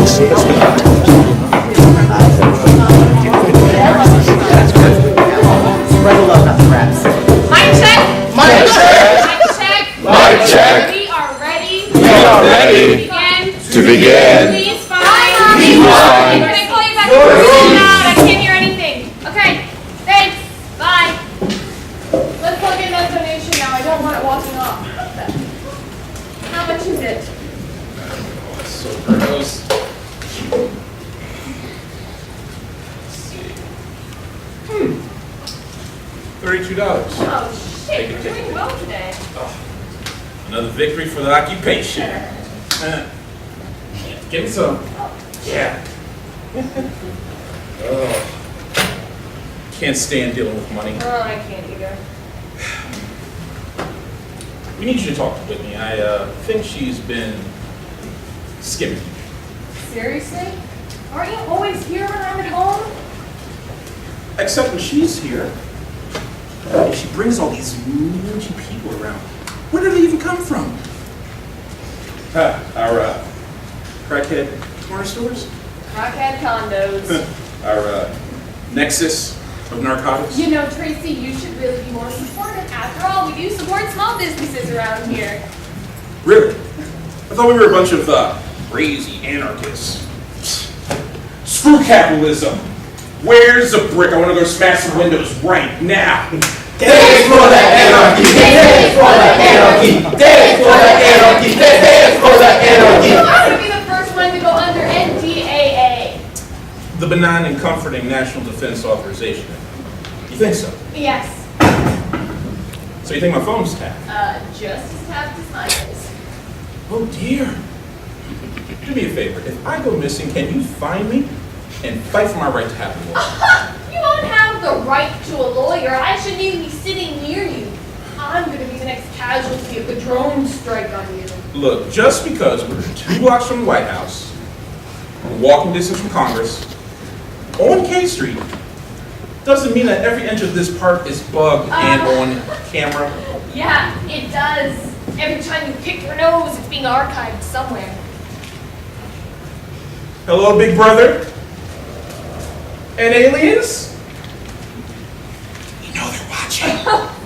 Spread the love, not the rats. Mic check! Mic check! Mic check! Mic check! We are ready. We are ready to begin. Please find. Please find. Can I call you back? I can't hear anything. Okay. Thanks. Bye. Let's plug in that donation now. I don't want it walking off. How much is it? So gross. $32. Oh shit! You're doing well today. Another victory for the occupation. Give me some. Yeah. Can't stand dealing with money. Oh, I can't either. We need you to talk to Whitney. I think she's been skimming. Seriously? Aren't you always here when I'm at home? Except when she's here. She brings all these mangy people around. Where do they even come from? Our crackhead corner stores? Crackhead condos. Our nexus of narcotics? You know, Tracy, you should really be more supportive. After all, we do support small businesses around here. Really? I thought we were a bunch of crazy anarchists. Screw capitalism. Where's the brick? I want to go smash some windows right now. Dance for the anarchy! Dance for the anarchy! Dance for the anarchy! Dance for the anarchy! You want to be the first one to go under NDAA. The benign and comforting National Defense Authorization. You think so? Yes. So you think my phone's tapped? Just as tapped as mine is. Oh dear. Do me a favor. If I go missing, can you find me and fight for my right to have a lawyer? You don't have the right to a lawyer. I shouldn't even be sitting near you. I'm going to be the next casualty of the drone strike on you. Look, just because we're 2 blocks from the White House, a walking distance from Congress, on K Street, doesn't mean that every inch of this park is bugged and on camera. Yeah, it does. Every time you pick your nose, it's being archived somewhere. Hello, big brother? And aliens? You know they're watching.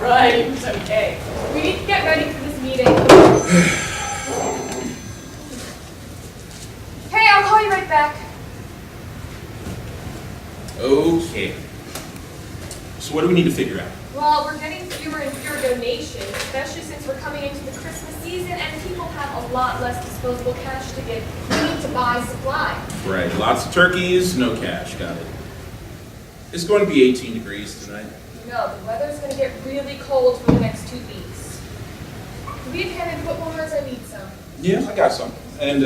Right, okay. We need to get ready for this meeting. Hey, I'll call you right back. Okay. So what do we need to figure out? Well, we're getting fewer and fewer donations, especially since we're coming into the Christmas season and people have a lot less disposable cash to give. We need to buy supplies. Right, lots of turkeys, no cash, got it. It's going to be 18 degrees tonight. No, the weather's going to get really cold for the next 2 weeks. Can we have foot warmers? I need some. Yeah, I got some. And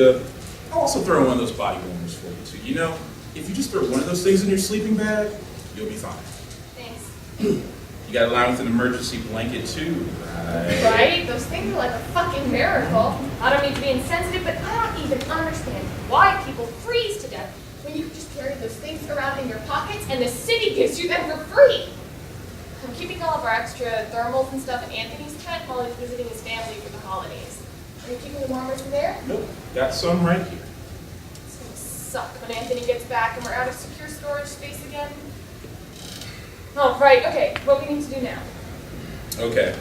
I'll also throw in one of those body warmers for you too. You know, if you just throw one of those things in your sleeping bag, you'll be fine. Thanks. You got a line with an emergency blanket too, right? Right? Those things are like a fucking miracle. I don't mean to be insensitive, but I don't even understand why people freeze to death when you can just carry those things around in your pockets and the city gives you them for free. I'm keeping all of our extra thermals and stuff in Anthony's tent while he's visiting his family for the holidays. Are you keeping the warmers in there? Nope, got some right here. It's gonna suck when Anthony gets back and we're out of secure storage space again. Oh, right, okay, what we need to do now. Okay.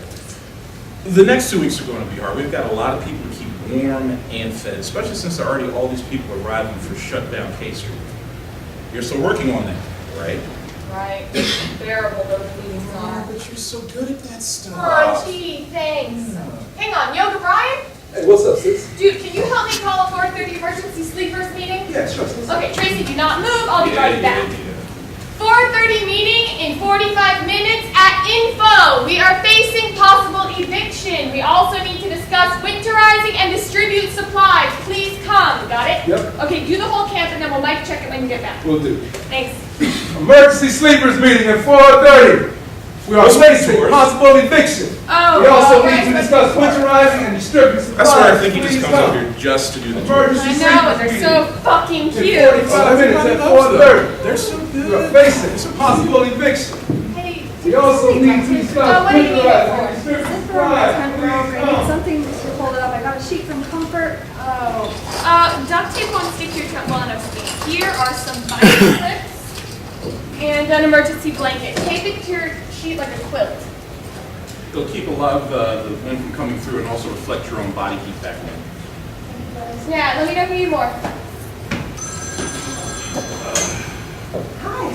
The next 2 weeks are going to be hard. We've got a lot of people to keep warm and fed, especially since there are already all these people arriving for shutdown K Street. You're still working on that, right? Right, bearable those meetings are. But you're so good at that stuff. Oh, gee, thanks. Hang on, Yoga Brian? Hey, what's up, sis? Dude, can you help me call a 4:30 emergency sleepers meeting? Yeah, sure, sis. Okay, Tracy, do not move. I'll be right back. 4:30 meeting in 45 minutes at Info. We are facing possible eviction. We also need to discuss winterizing and distribute supplies. Please come. Got it? Yep. Okay, do the whole camp and then we'll mic check it when you get back. Will do. Thanks. Emergency sleepers meeting at 4:30. We are facing possible eviction. Oh, we also well, need to discuss winterizing and distributing supplies. That's why I think he just Please comes come. up here just to do the Emergency I tour. know, and sleepers they're so meeting fucking in cute. 45 minutes at 4:30. They're so We are good. facing possible eviction. Hey, We also need to discuss what do you need it winterizing for? and distributing This is for my supplies. temporary. Please I need come. something just to hold it up. I got a sheet from Duct tape won't stick to your trunk well enough to be. Here are some binder clips and an emergency blanket. Tape it to your sheet like a quilt. It'll keep a lot of the wind from coming through and also reflect your own body heat back in. Yeah, let me know if you need more. Hi.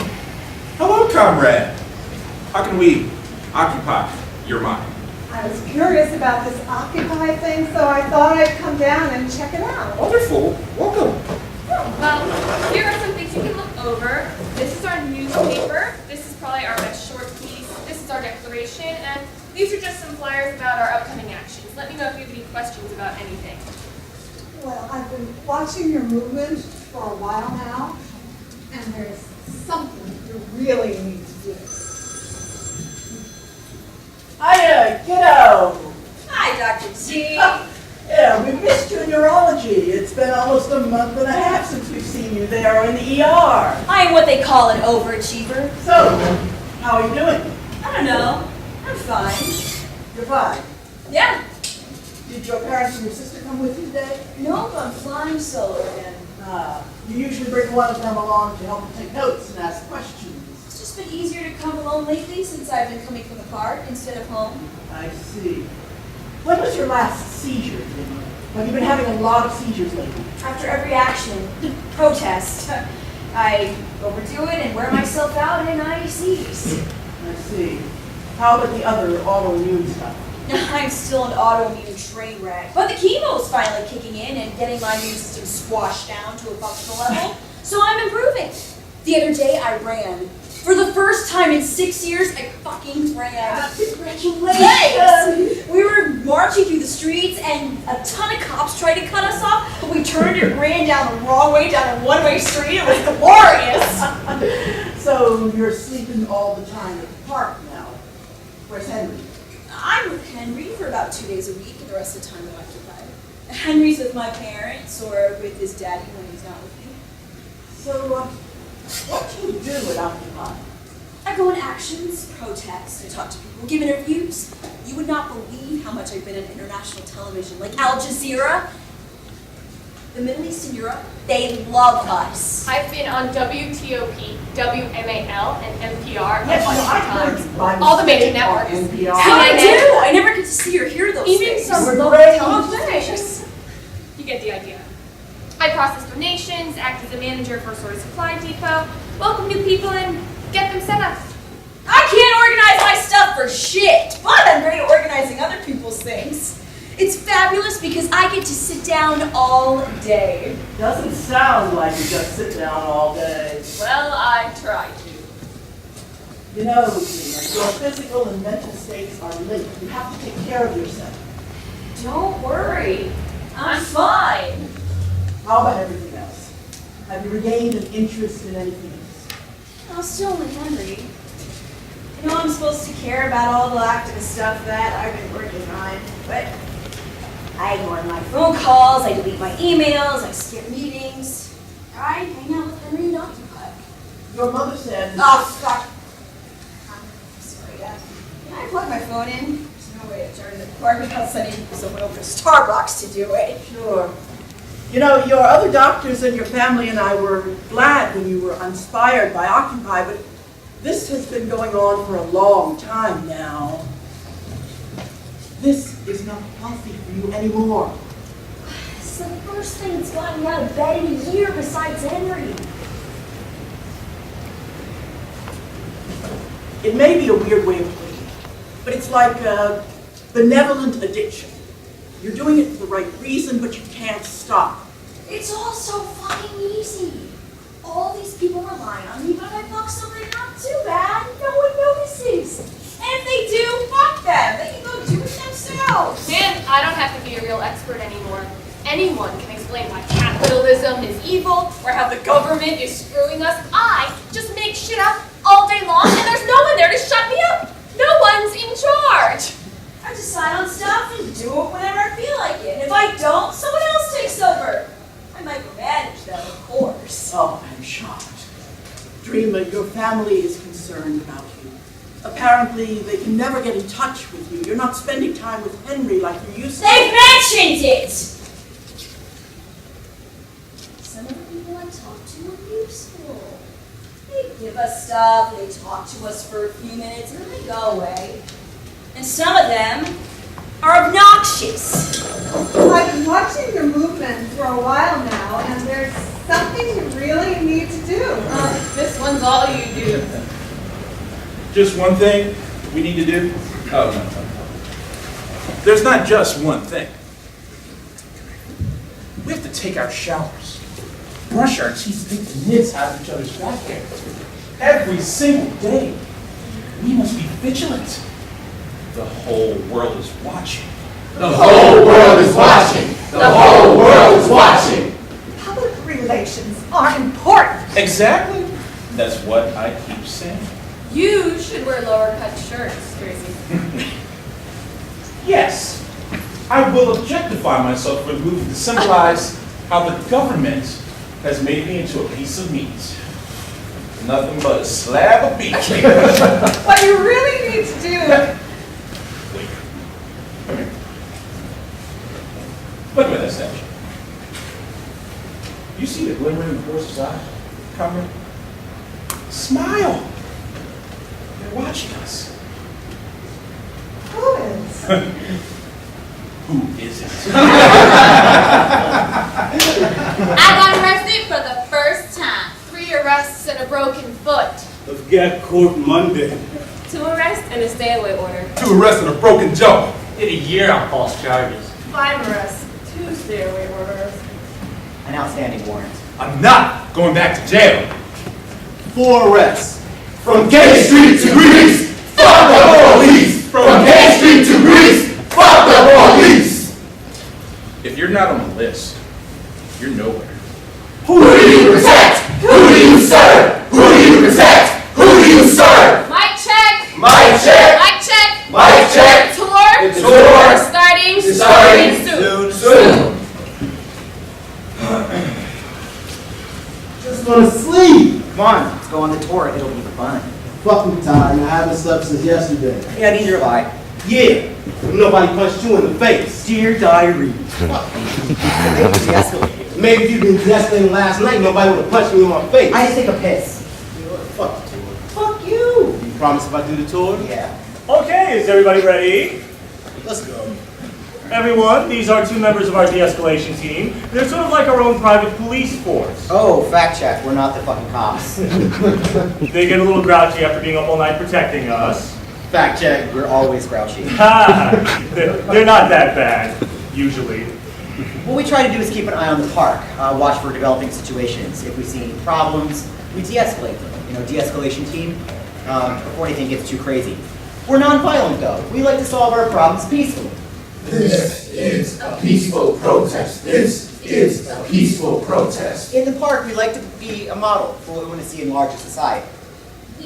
Hello, comrade. How can we occupy your mind? I was curious about this Occupy thing, so I thought I'd come down and check it out. Wonderful. Welcome. Well, here are some things you can look over. This is our newspaper. This is probably our best short piece. This is our declaration, and these are just some flyers about our upcoming actions. Let me know if you have any questions about anything. Well, I've been watching your movement for a while now, and there's something you really need to do. Hiya, kiddo! Hi, Dr. T. Yeah, we missed you in neurology. It's been almost a month and a half since we've seen you there in the ER. I am what they call an overachiever. So, how are you doing? I don't know. I'm fine. You're fine. Yeah. Did your parents and your sister come with you today? Nope, I'm flying solo again. You usually bring one of them along to help you take notes and ask questions. It's just been easier to come alone lately since I've been coming from the park instead of home. I see. When was your last seizure, Dreama? Have you been having a lot of seizures lately? After every action, protest, I overdo it and wear myself out and I seize. I see. How about the other autoimmune stuff? I'm still an autoimmune train wreck, but the chemo's finally kicking in and getting my immune system squashed down to a functional level, so I'm improving. The other day I ran. For the first time in 6 years, I fucking ran. Congratulations! We were marching through the streets and a ton of cops tried to cut us off, but we turned and ran down the wrong way down a one-way street. It was glorious! So you're sleeping all the time at the park now. Where's Henry? I'm with Henry for about 2 days a week, and the rest of the time I'm occupied. Henry's with my parents or with his daddy when he's not with me. So, what do you do at Occupy? I go in actions, protest, I talk to people, give interviews. You would not believe how much I've been on international television, like Al Jazeera. The Middle East and Europe, they love us. I've been on WTOP, WMAL, and NPR a Yes, bunch of I times. heard by All the major mistake on networks. NPR. I do! I never get to see or hear those Even things. some We're local great. television stations. You get the idea. I process donations, act as a manager for a sort of supply depot, welcome new people, and get them set up. I can't organize my stuff for shit, but I'm great at organizing other people's things. It's fabulous because I get to sit down all day. Doesn't sound like you just sit down all day. Well, I try to. You know, Dreama, your physical and mental states are linked. You have to take care of yourself. Don't worry, I'm fine. How about everything else? Have you regained an interest in anything else? I'm still with Henry. I know I'm supposed to care about all the activist stuff that I've been working on, but I ignore my phone calls, I delete my emails, I skip meetings. I hang out with Henry and Occupy. Your mother said... Oh, fuck. I'm sorry, Dad. Can I plug my phone in? There's no way to turn the cord without sending someone over to Starbucks to do it. Sure. You know, your other doctors and your family and I were glad when you were inspired by Occupy, but this has been going on for a long time now. This is not healthy for you anymore. It's the first thing that's gotten me out of bed in a year besides Henry. It may be a weird way of putting it, but it's like a benevolent addiction. You're doing it for the right reason, but you can't stop. It's all so fucking easy. All these people rely on me, but I fuck something up too bad. No one notices. And if they do, fuck them. They can go do it themselves. Man, I don't have to be a real expert anymore. Anyone can explain why capitalism is evil or how the government is screwing us. I just make shit up all day long and there's no one there to shut me up. No one's in charge. I decide on stuff and do it whenever I feel like it. And if I don't, someone else takes over. I micromanage them, of course. Oh, I'm shocked. Dreama, your family is concerned about you. Apparently, they can never get in touch with you. You're not spending time with Henry like you used to. They mentioned it! give us stuff, they talk to us for a few minutes, and then they go away. And some of them are obnoxious. I've been watching your movement for a while now, and there's something you really need to do. This one's all you do. Just one thing we need to do? Oh, no. There's not just one thing. We have to take our showers, brush our teeth, take the nits out of each other's back hair. Every single day. We must be vigilant. The whole world is watching. The whole world is watching. The whole world is watching. Public relations are important. Exactly. That's what I keep saying. You should wear lower cut shirts, Tracy. Yes, I will objectify myself for the movie to symbolize how the government has made me into a piece of meat. Nothing but a slab of beef. What you really need to do. Wait. Come here. Look at that statue. You see the glimmer in the horse's eye? Comrade? Smile. They're watching us. Who is? Who is it? I got arrested for the first time. 3 arrests and a broken foot. Let's get court Monday. 2 arrests and a stay-away order. 2 arrests and a broken jaw. Did a year on false charges. 5 arrests, 2 stay-away orders. An outstanding warrant. I'm not going back to jail. 4 arrests. From Gay Street to Greece, fuck the police. From Gay Street to Greece, fuck the police. If you're not on the list, you're nowhere. Who do you protect? Who do you serve? Who do you protect? Who do you serve? Mic check! Mic check. Mic check! Mic check. Tour! Tour. Starting soon. Soon. Just want to sleep. Come on, let's go on the tour. It'll be fun. Fucking tired. I haven't slept since yesterday. Yeah, neither have I. Yeah. Nobody punched you in the face. Dear diary. Maybe if you'd been de-escalating last night, nobody would have punched me in my face. I just take a piss. Fuck the tour. Fuck you. You promise if I do the tour? Yeah. Okay, is everybody ready? Let's go. Everyone, these are 2 members of our de-escalation team. They're sort of like our own private police force. Oh, fact check. We're not the fucking cops. They get a little grouchy after being up all night protecting us. Fact check. We're always grouchy. Ha! They're not that bad, usually. What we try to do is keep an eye on the park, watch for developing situations. If we see any problems, we de-escalate them. De-escalation team, before anything gets too crazy. We're non-violent though. We like to solve our problems peacefully. This is a peaceful protest. This is a peaceful protest. In the park, we like to be a model for what we want to see in larger society.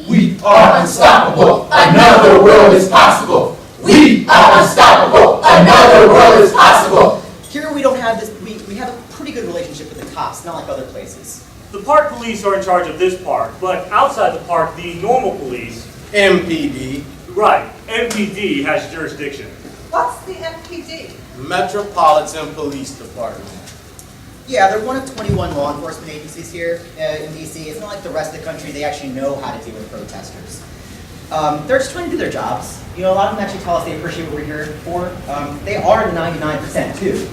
We are unstoppable. Another world is possible. We are unstoppable. Another world is possible. Here we don't have this, we have a pretty good relationship with the cops, not like other places. The park police are in charge of this park, but outside the park, the normal police, MPD. right, MPD has jurisdiction. What's the MPD? Metropolitan Police Department. Yeah, they're one of 21 law enforcement agencies here in DC. It's not like the rest of the country, they actually know how to deal with protesters. They're just trying to do their jobs. A lot of them actually tell us they appreciate what we're here for. They are 99% too.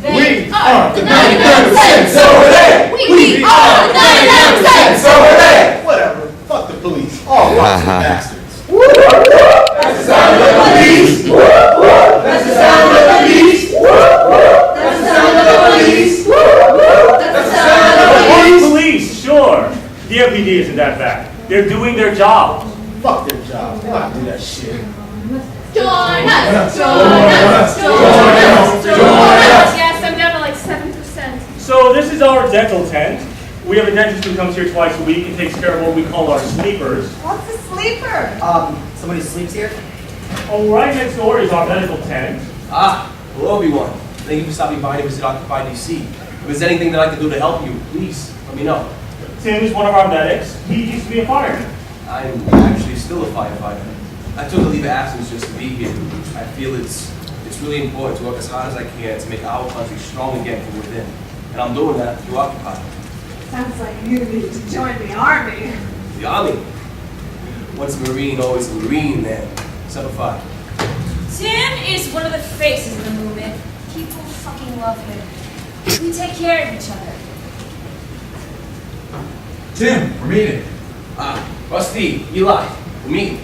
They are the 99%, so are they. We are the 99%, so are they. Whatever. Fuck the police. All lots of bastards. That's the sound of the police. That's the sound of the police. That's the sound of the police. That's the sound of the police. Police, sure. The MPD isn't that bad. They're doing their job. Fuck their job. They're not do that shit. Join us! Yes, I'm down to like 7%. So this is our dental tent. We have a dentist who comes here twice a week and takes care of what we call our sleepers. What's a sleeper? Somebody sleeps here? Oh, right next door is our medical tent. Hello everyone. Thank you for stopping by to visit Occupy DC. If there's anything that I can do to help you, please let me know. Tim is one of our medics. He used to be a fireman. I'm actually still a firefighter. I took a leave of absence just to be here. I feel it's really important to work as hard as I can to make our country strong again from within. And I'm doing that through Occupy. Sounds like you need to join the army. The Army. Once a Marine, always a Marine, man. Semper Fi. Tim is one of the faces of the movement. People fucking love him. We take care of each other. Tim, we're meeting. Rusty, Eli, we're meeting.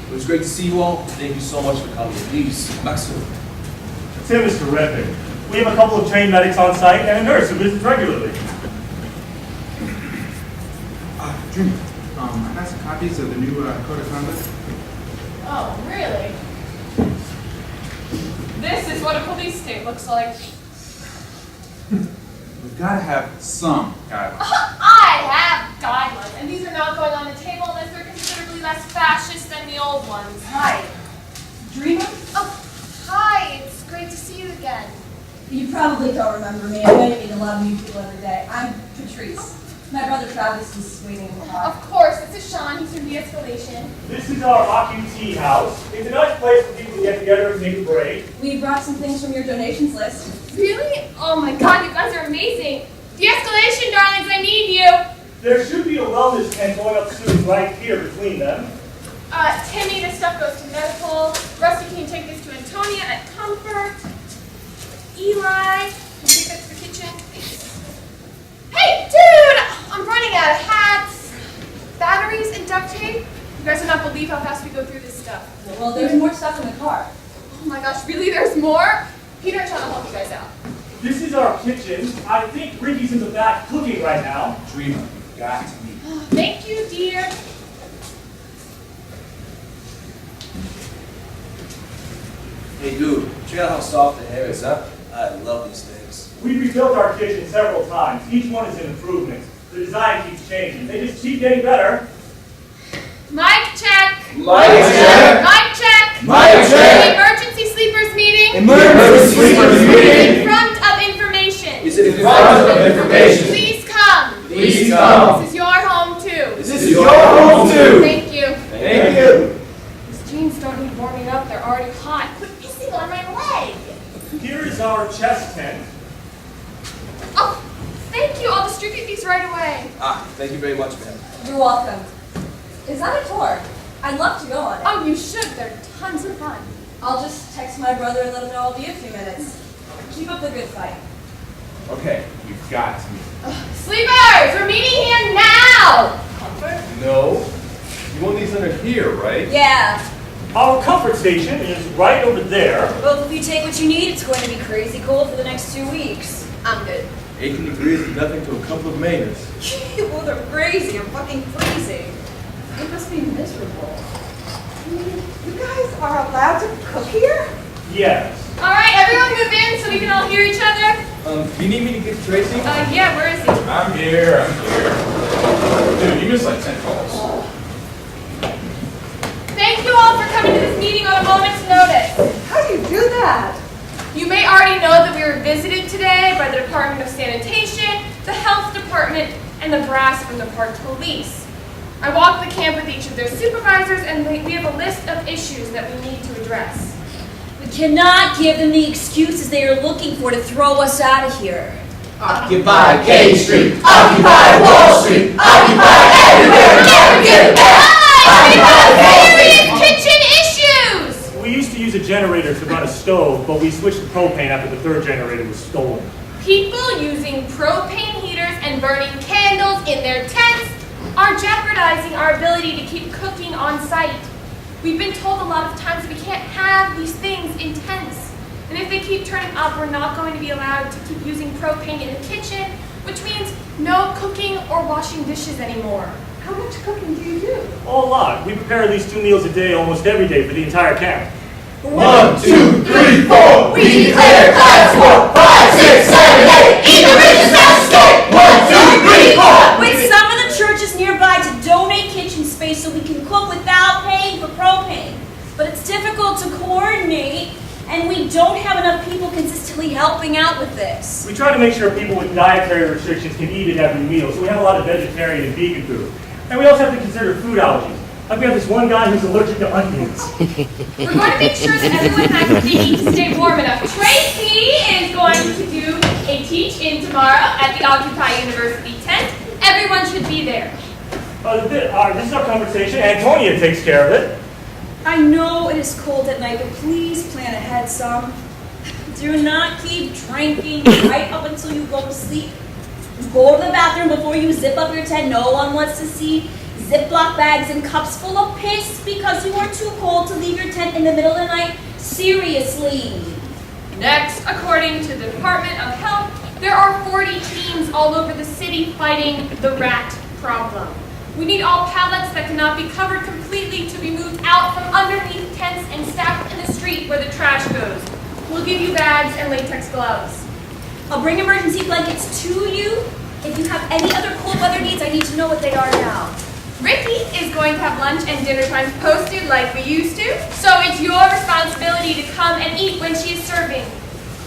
It was great to see you all. Thank you so much for coming. Please, Maxim. Tim is terrific. We have a couple of trained medics on site and a nurse who visits regularly. Dreama, I got some copies of the new Code of Conduct. Oh, really? This is what a police state looks like. We've got to have some guidelines. I have guidelines, and these are not going on the table unless they're considerably less fascist than the old ones. Hi. Dreama? Oh, hi, it's great to see you again. You probably don't remember me. I know you meet a lot of new people every day. I'm Patrice. My brother Travis is waiting in the car. Of course, this is Sean, he's from de-escalation. This is our occupee house. It's a nice place for people to get together and take a break. We brought some things from your donations list. Really? Oh my god, you guys are amazing. De-escalation, darlings, I need you. There should be a wellness tent going up soon right here between them. Timmy, this stuff goes to medical. Rusty, can you take this to Antonia at Comfort? Eli, can you take that to the kitchen? Hey, dude! I'm running out of hats, batteries, and duct tape. You guys will not believe how fast we go through this stuff. Well, there's more stuff in the car. Oh my gosh, really? There's more? Peter and Sean will help you guys out. This is our kitchen. I think Ricky's in the back cooking right now. Dreama, you've got to meet. Thank you, dear. Hey, dude, check out how soft the hair is, huh? I love these things. We rebuilt our kitchen several times. Each one is an improvement. The design keeps changing. They just keep getting better. Mic check. Mic check. Mic check. Mic check. Emergency sleepers meeting. Emergency sleepers In meeting. front of information. Is it In front of information. Please come. Please come. This is your home too. This is your home too. Thank you. Thank you. These jeans don't need warming up. They're already hot. Quit pissing on my leg. Here is our chest tent. Oh, thank you. I'll distribute these right away. Thank you very much, man. You're welcome. Is that a tour? I'd love to go on it. Oh, you should. They're tons of fun. I'll just text my brother and let him know I'll be a few minutes. Keep up the good fight. Okay, you've got to meet. Sleepers, we're meeting here now. No. You want these under here, right? Yeah. Our comfort station is right over there. Well, if you take what you need, it's going to be crazy cold for the next 2 weeks. I'm good. 18 degrees is nothing to a couple of Mainers. Well, they're crazy. I'm fucking freezing. It must be miserable. You guys are allowed to cook here? Yes. All right, everyone move in so we can all hear each other. Do you need me to get Tracy? Yeah, where is he? I'm here. Dude, you missed like 10 calls. Thank you all for coming to this meeting on a moment's notice. How do you do that? You may already know that we were visited today by the Department of Sanitation, the Health Department, and the brass from the Park Police. I walked the camp with each of their supervisors, and we have a list of issues that we need to address. We cannot give them the excuses they are looking for to throw us out of here. Occupy K Street. Occupy Wall Street. Occupy everywhere. Never get it back. Serious kitchen issues! We used to use a generator to run a stove, but we switched to propane after the third generator was stolen. People using propane heaters and burning candles in their tents are jeopardizing our ability to keep cooking on site. We've been told a lot of times that we can't have these things in tents. And if they keep turning up, we're not going to be allowed to keep using propane in the kitchen, which means no cooking or washing dishes anymore. How much cooking do you do? A lot. We prepare at least 2 meals a day, almost every day, for the entire camp. 1, 2, 3, 4. We declare class war. 5, 6, 7, 8. Eat the richest mass escape. 1, 2, 3, 4. With some of the churches nearby to donate kitchen space so we can cook without paying for propane. But it's difficult to coordinate, and we don't have enough people consistently helping out with this. We try to make sure people with dietary restrictions can eat at every meal, so we have a lot of vegetarian and vegan food. And we also have to consider food allergies. Like we have this one guy who's allergic to onions. We're going to make sure that everyone has what they need to stay warm enough. Tracy is going to do a teach-in tomorrow at the Occupy University tent. Everyone should be there. This is our conversation. Antonia takes care of it. I know it is cold at night, but please plan ahead some. Do not keep drinking right up until you go to sleep. Go to the bathroom before you zip up your tent. No one wants to see Ziploc bags and cups full of piss because you are too cold to leave your tent in the middle of the night. Seriously. Next, according to the Department of Health, there are 40 teams all over the city fighting the rat problem. We need all pallets that cannot be covered completely to be moved out from underneath tents and stacked in the street where the trash goes. We'll give you bags and latex gloves. I'll bring emergency blankets to you. If you have any other cold weather needs, I need to know what they are now. Ricky is going to have lunch and dinner times posted like we used to, so it's your responsibility to come and eat when she is serving.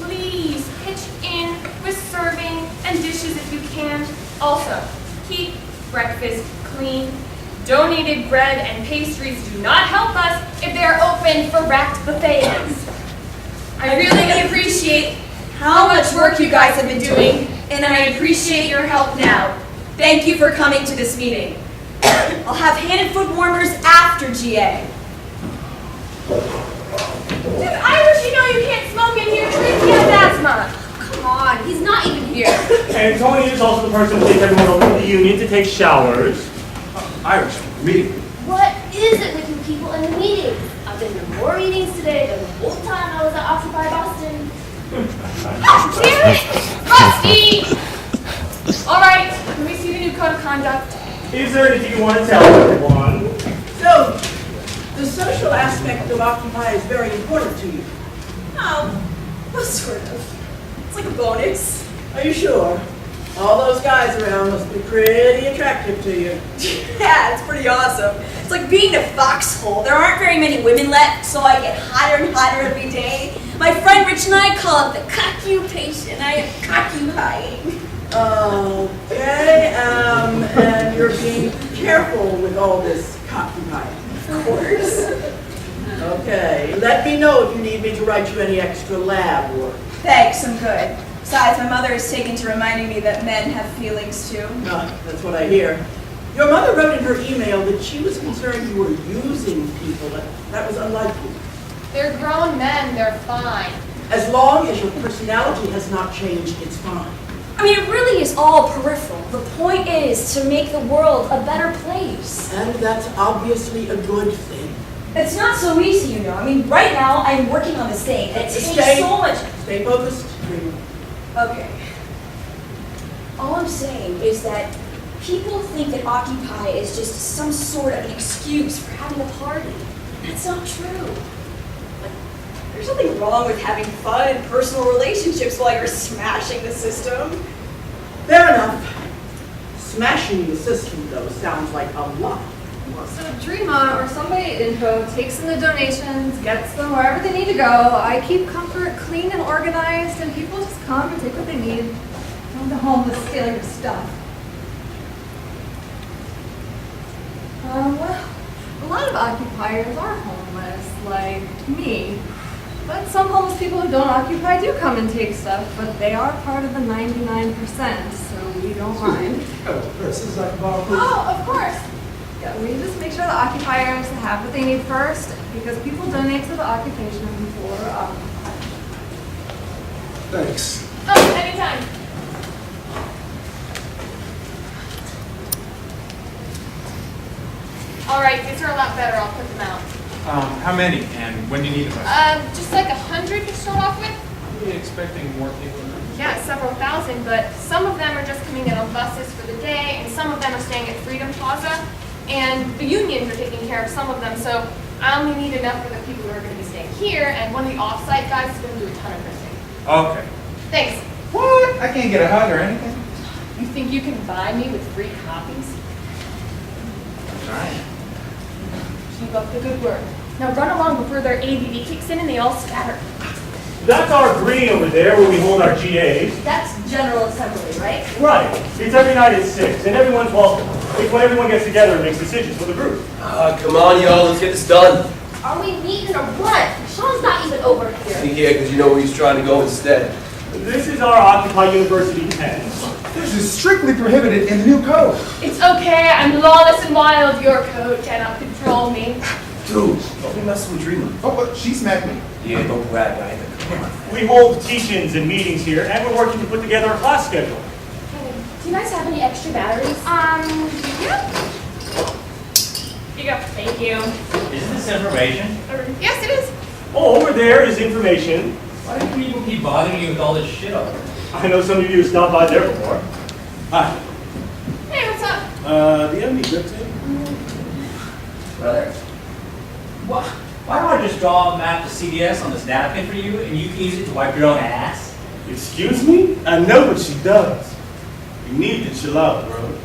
Please pitch in with serving and dishes if you can. Also, keep breakfast clean. Donated bread and pastries do not help us if they are open for racked buffets. I really appreciate how much work you guys have been doing, and I appreciate your help now. Thank you for coming to this meeting. I'll have hand and foot warmers after GA. Dude, Irish, you know you can't smoke in here. Tracy has asthma. Come on, he's not even here. Antonia is also the person who takes everyone over to the union to take showers. Irish, meeting. What is it with you people in the meetings? I've been to more meetings today than the whole time I was at Occupy Boston. Damn it! Rusty! All right, let me see the new code of conduct. Is there anything you want to tell everyone? So, the social aspect of Occupy is very important to you. Oh, well, sort of. It's like a bonus. Are you sure? All those guys around must be pretty attractive to you. Yeah, it's pretty awesome. It's like being a foxhole. There aren't very many women left, so I get hotter and hotter every day. My friend Rich and I call it the cockupation. I am cockupying. Okay, and you're being careful with all this cockupying. Of course. Okay, let me know if you need me to write you any extra lab work. Thanks, I'm good. Besides, my mother has taken to reminding me that men have feelings too. That's what I hear. Your mother wrote in her email that she was concerned you were using people. That was unlike you. They're grown men, they're fine. As long as your personality has not changed, it's fine. I mean, it really is all peripheral. The point is to make the world a better place. And that's obviously a good thing. It's not so easy, you know. I mean, right now I'm working on this thing. It takes so much. Stay focused. Okay. All I'm saying is that people think that Occupy is just some sort of an excuse for having a party. That's not true. Like, there's nothing wrong with having fun and personal relationships while you're smashing the system. Fair enough. Smashing the system, though, sounds like a lot. So Dreama or somebody at Info takes in the donations, gets them wherever they need to go. I keep comfort clean and organized, and people just come and take what they need. Don't go home with stealing your stuff. Well, a lot of occupiers are homeless, like me. But some homeless people who don't occupy do come and take stuff, but they are part of the 99%, so we don't mind. This is like Oh, of course. Yeah, we just make sure the occupiers have what they need first, because people donate to the occupation before occupy. Thanks. Oh, anytime. All right, these are a lot better. I'll put them out. How many, and when do you need them? Just like 100 to start off with. Are you expecting more people? Yeah, several thousand, but some of them are just coming in on buses for the day, and some of them are staying at Freedom Plaza, and the unions are taking care of some of them, so I only need enough for the people who are going to be staying here, and one of the off-site guys is going to do a ton of printing. Okay. Thanks. What? I can't get a hug or anything? You think you can buy me with free copies? Alright. Keep up the good work. Now run along before their ABB kicks in and they all scatter. That's our green over there where we hold our GAs. That's General Assembly, right? Right. It's every night at 6, and everyone's welcome. It's when everyone gets together and makes decisions for the group. Come on, y'all, let's get this done. Are we meeting or what? Sean's not even over here. Yeah, because you know where he's trying to go instead. This is our Occupy University tent. This is strictly prohibited in the new code. It's okay, I'm lawless and wild. Your code cannot control me. Dude, don't be messing with Dreama. Oh, but she smacked me. Yeah, don't brag either. Come on. We hold teach-ins and meetings here, and we're working to put together a class schedule. Hey, do you guys have any extra batteries? Yeah. Here you go. Thank you. Isn't this information? Yes, it is. Oh, over there is information. Why do people keep bothering you with all this shit over there? I know some of you have stopped by there before. Hi. Hey, what's up? Do you have any good tape? Brother, why don't I just draw a map to CDS on this napkin for you, and you can use it to wipe your own ass? Excuse me? I know what she does. You need to chill out, bro.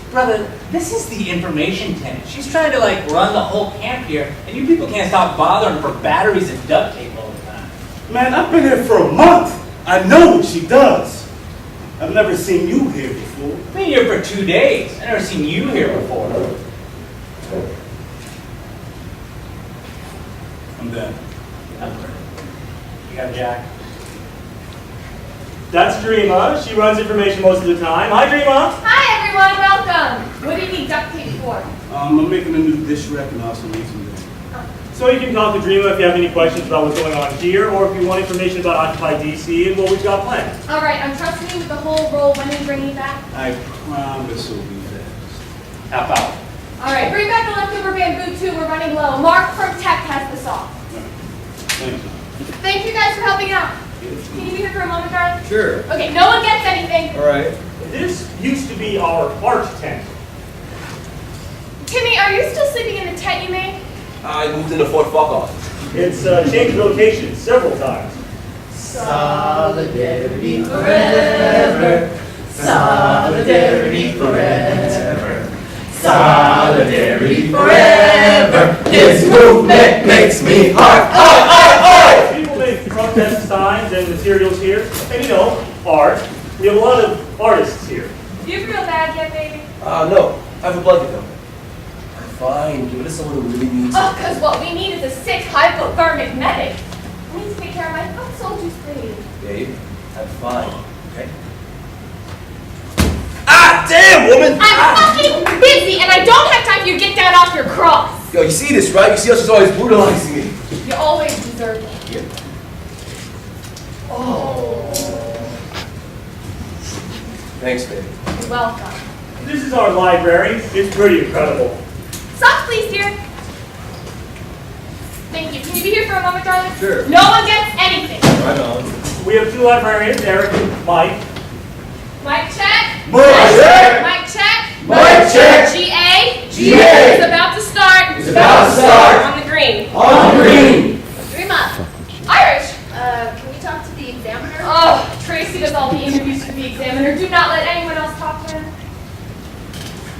Brother, this is the information tent. She's trying to run the whole camp here, and you people can't stop bothering her for batteries and duct tape all the time. Man, I've been here for a month. I know what she does. I've never seen you here before. I've been here for 2 days. I've never seen you here before. I'm done. You got Jack? That's Dreama. She runs information most of the time. Hi, Dreama. Hi, everyone. Welcome. What do you need duct tape for? I'm making a new dish rack and also need some. So you can talk to Dreama if you have any questions about what's going on here, or if you want information about Occupy DC and what we've got planned. All right, I'm trusting you with the whole roll. When are you bringing it back? I promise it'll be fast. Half hour. All right, bring back the leftover bamboo too. We're running low. Mark from Tech has the saw. Thank you. Thank you guys for helping out. Can you be here for a moment, darling? Sure. Okay, no one gets anything. All right. This used to be our art tent. Timmy, are you still sleeping in the tent you made? I moved into Fort Fuck Off. It's changed locations several times. Solidarity forever. Solidarity forever. Solidarity forever. This movement makes me hard. People make protest signs and materials here, and art. We have a lot of artists here. Do you feel bad yet, baby? No. I have a blanket though. Fine, give it to someone who really needs it. Oh, because what we need is a sick hypothermic medic. I need to take care of my foot soldiers, please. Babe, I'm fine. Okay? Ah, damn, woman! I'm fucking busy, and I don't have time for you to get down off your cross. Yo, you see this, right? You see how she's always brutalizing me. You always deserve it. Here. Oh. Thanks, babe. You're welcome. This is our library. It's pretty incredible. Socks, please, dear. Thank you. Can you be here for a moment, darling? Sure. No one gets anything. Right on. We have 2 librarians, Eric and Mike. Mic check. Mic check. Mic check. Mic check. GA. GA. It's about to start. It's about to start. On the green. On green. Dreama. Irish. Can we talk to the examiner? Oh, Tracy does all the interviews for the examiner. Do not let anyone else talk to him.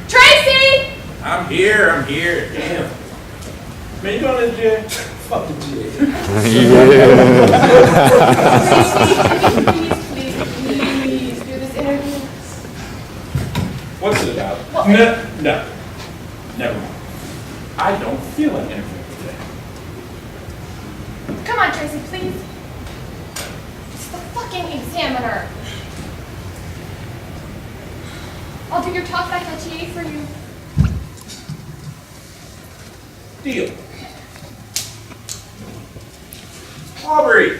Tracy! I'm here. Damn. Man, you going to the jail? Fuck the jail. Tracy, please do this interview. What's it about? What? No. Never mind. I don't feel like interviewing today. Come on, Tracy, please. It's the fucking examiner. I'll do your talk back at TA for you. Deal. Aubrey. Mic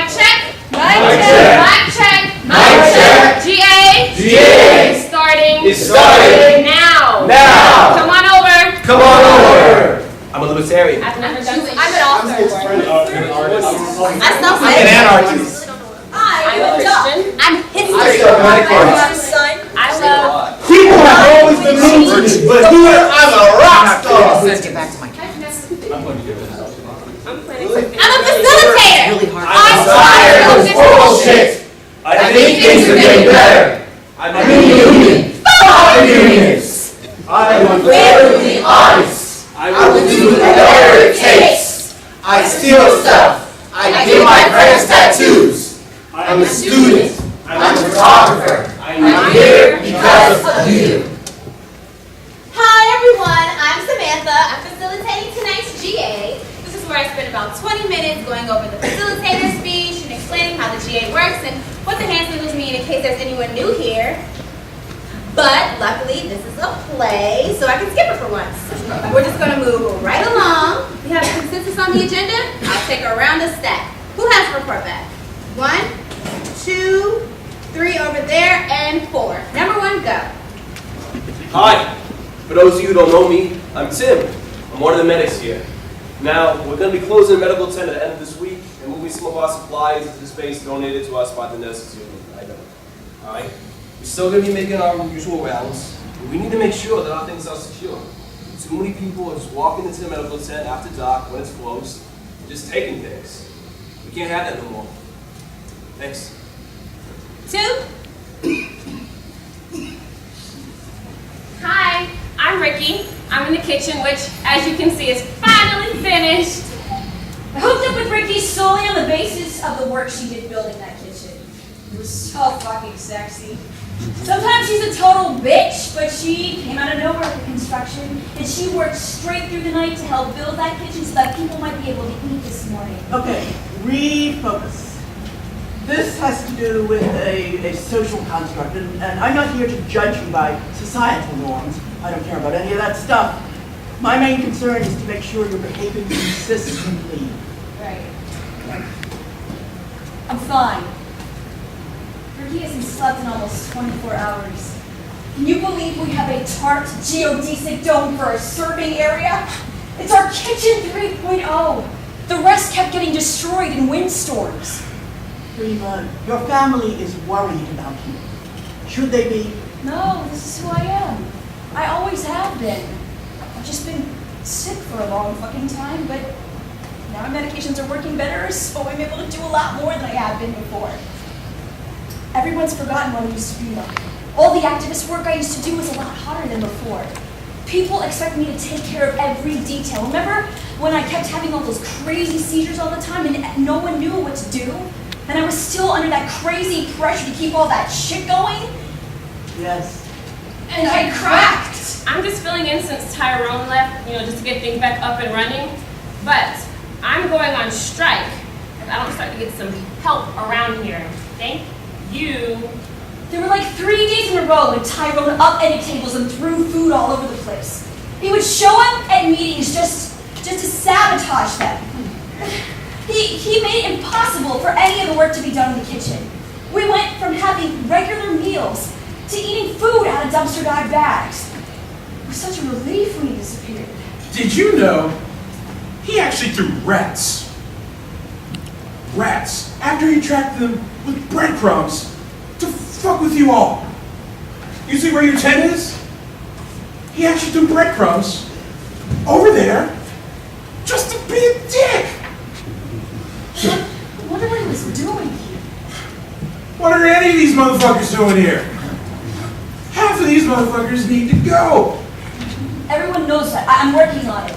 check. Mic check. Mic check. Mic check. GA. GA. It's starting. It's starting. Now. Now. Come on over. Come on over. I'm a libertarian. I've never done this. I'm an author. That's not I'm an anarchist. I'm a Christian. I'm history. I'm son. I love. People have always been mean to me, but here I'm a rock star. Let's get back to my I'm a facilitator. I'm tired of this bullshit. I think things are getting better. I'm in the union. Fuck the unions. I want to wear the ice. I will do whatever it takes. I steal stuff. I give my friends tattoos. I'm a student. I'm a photographer. I'm here because of you. Hi everyone, I'm Samantha. I'm facilitating tonight's GA. This is where I spend about 20 minutes going over the facilitator speech and explaining how the GA works and what the hand signals mean in case there's anyone new here. But luckily, this is a play, so I can skip it for once. We're just gonna move right along. We have a consensus on the agenda. I'll take a round of stat. Who has a report back? 1, 2, 3 over there, and 4. Number 1, go. Hi. For those of you who don't know me, I'm Tim. I'm one of the medics here. Now, we're going to be closing the medical tent at the end of this week and moving some of our supplies into the space donated to us by the nurses union. I know. Alright? We're still going to be making our usual rounds, but we need to make sure that our things are secure. Too many people are just walking into the medical tent after dark when it's closed and just taking things. We can't have that no more. Thanks. 2. Hi, I'm Ricky. I'm in the kitchen, which, as you can see, is finally finished. I hooked up with Ricky solely on the basis of the work she did building that kitchen. It was so fucking sexy. Sometimes she's a total bitch, but she came out of nowhere for construction, and she worked straight through the night to help build that kitchen so that people might be able to eat this morning. Okay, refocus. This has to do with a social construct, and I'm not here to judge you by societal norms. I don't care about any of that stuff. My main concern is to make sure you're behaving consistently. Right. I'm fine. Ricky hasn't slept in almost 24 hours. Can you believe we have a tarped geodesic dome for a serving area? It's our kitchen 3.0. The rest kept getting destroyed in windstorms. Dreama, your family is worried about you. Should they be? No, this is who I am. I always have been. I've just been sick for a long fucking time, but now my medications are working better, so I'm able to do a lot more than I have been before. Everyone's forgotten what I used to be like. All the activist work I used to do was a lot harder than before. People expect me to take care of every detail. Remember when I kept having all those crazy seizures all the time and no one knew what to do? And I was still under that crazy pressure to keep all that shit going? Yes. And I cracked! I'm just filling in since Tyrone left, just to get things back up and running. But I'm going on strike if I don't start to get some help around here. Thank you. There were like 3 days in a row when Tyrone upended tables and threw food all over the place. He would show up at meetings just to sabotage them. He made it impossible for any of the work to be done in the kitchen. We went from having regular meals to eating food out of dumpster dive bags. It was such a relief when he disappeared. Did you know he actually threw rats? Rats, after he tracked them with breadcrumbs to fuck with you all. You see where your tent is? He actually threw breadcrumbs over there just to be a dick. I wonder what he was doing here. What are any of these motherfuckers doing here? Half of these motherfuckers need to go. Everyone knows that. I'm working on it.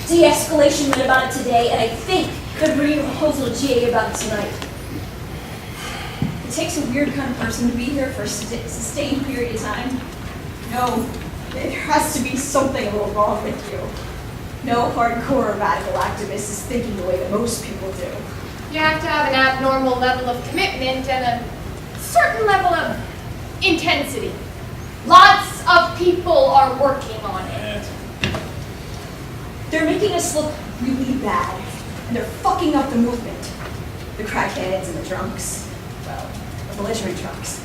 De-escalation read about it today, and I think they're bringing a proposal to GA about it tonight. It takes a weird kind of person to be here for a sustained period of time. No, there has to be something a little wrong with you. No hardcore radical activist is thinking the way that most people do. You have to have an abnormal level of commitment and a certain level of intensity. Lots of people are working on it. They're making us look really bad, and they're fucking up the movement. The crackheads and the drunks. Well, the belligerent drunks.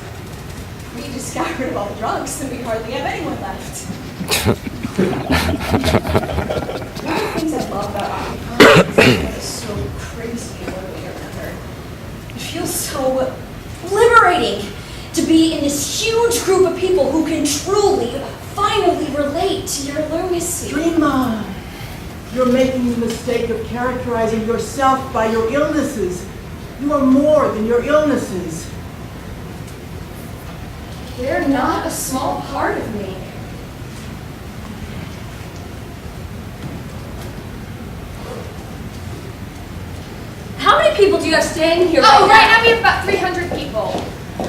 We just got rid of all the drunks, and we hardly have anyone left. One of the things I love about Occupy is that it's so crazy in one way or another. It feels so liberating to be in this huge group of people who can truly, finally relate to your lunacy. Dreama, you're making the mistake of characterizing yourself by your illnesses. You are more than your illnesses. They're not a small part of me. How many people do you have staying here Right now we have about 300 people.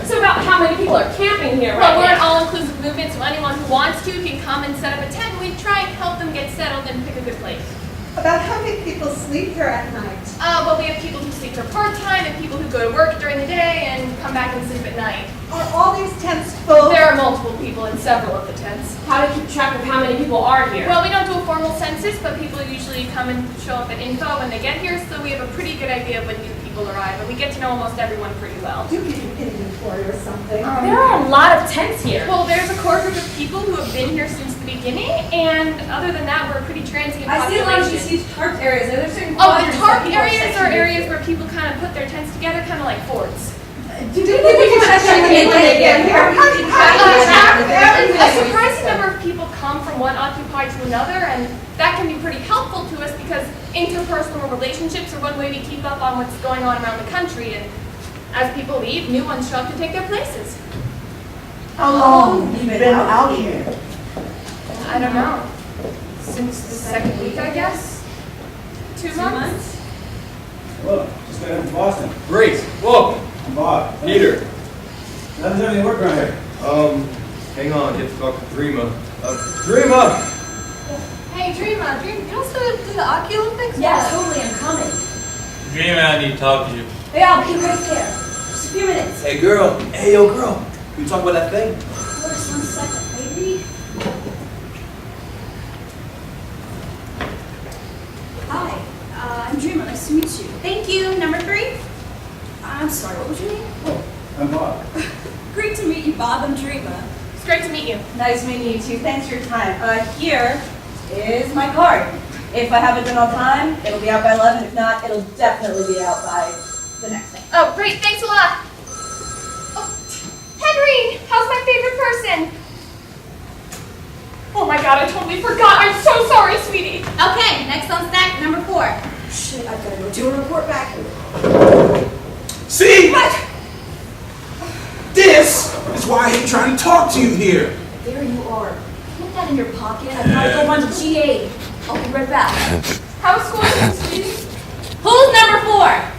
So about how many people are camping here Well, we're right an now? all-inclusive movement, so anyone who wants to can come and set up a tent, and we try and help them get settled and pick a good place. About how many people sleep here at night? Well, we have people who sleep for part-time and people who go to work during the day and come back and sleep at night. Are all these tents full? There are multiple people in several of the tents. How to keep track of how many people are here? Well, we don't do a formal census, but people usually come and show up at info when they get here, so we have a pretty good idea of when new people arrive, and we get to know almost everyone pretty well. Do keep an inventory or something. There are a lot of tents here. Well, there's a core group of people who have been here since the beginning, and other than that, we're a pretty transient I see a lot of population. these huge tarp areas. Are there certain Oh, the quadrants tarp that people are areas are sectioned areas into? where people kind of put their tents together, kind of like forts. Do people check in when they get here? A surprising number of people come from one occupied to another, and that can be pretty helpful to us because interpersonal relationships are one way we keep up on what's going on around the country, and as people leave, new ones show up to take their places. How long have you been out here? I don't know. Since the second week, I guess? 2 months? Well, just got in from Boston. Great. Welcome. I'm Bob. Neater. How does everything work around here? Hang on. You have to talk to Dreama. Dreama! Hey, Dreama, you also do the Oculympics? Yeah, totally, I'm coming. Dreama, I need to talk to you. Hey, I'll be right there. Just a few minutes. Hey, girl. Hey, yo, girl. Can you talk about that thing? Just 1 second, baby. Hi, I'm Dreama. Nice to meet you. Thank you. Number 3? I'm sorry, what was your name? I'm Bob. Great to meet you, Bob. I'm Dreama. It's great to meet you. Nice meeting you too. Thanks for your time. Here is my card. If I have it done on time, it'll be out by 11. If not, it'll definitely be out by the next day. Oh, great. Thanks a lot. Oh, Henry, how's my favorite person? Oh my God, I totally forgot. I'm so sorry, sweetie. Okay, next on stack, number 4. Shit, I've got to go do a report back. See? What? This is why I hate trying to talk to you here. There you are. Put that in your pocket. I've got to go run to GA. I'll be right back. How's school going, sweetie? Who's number 4?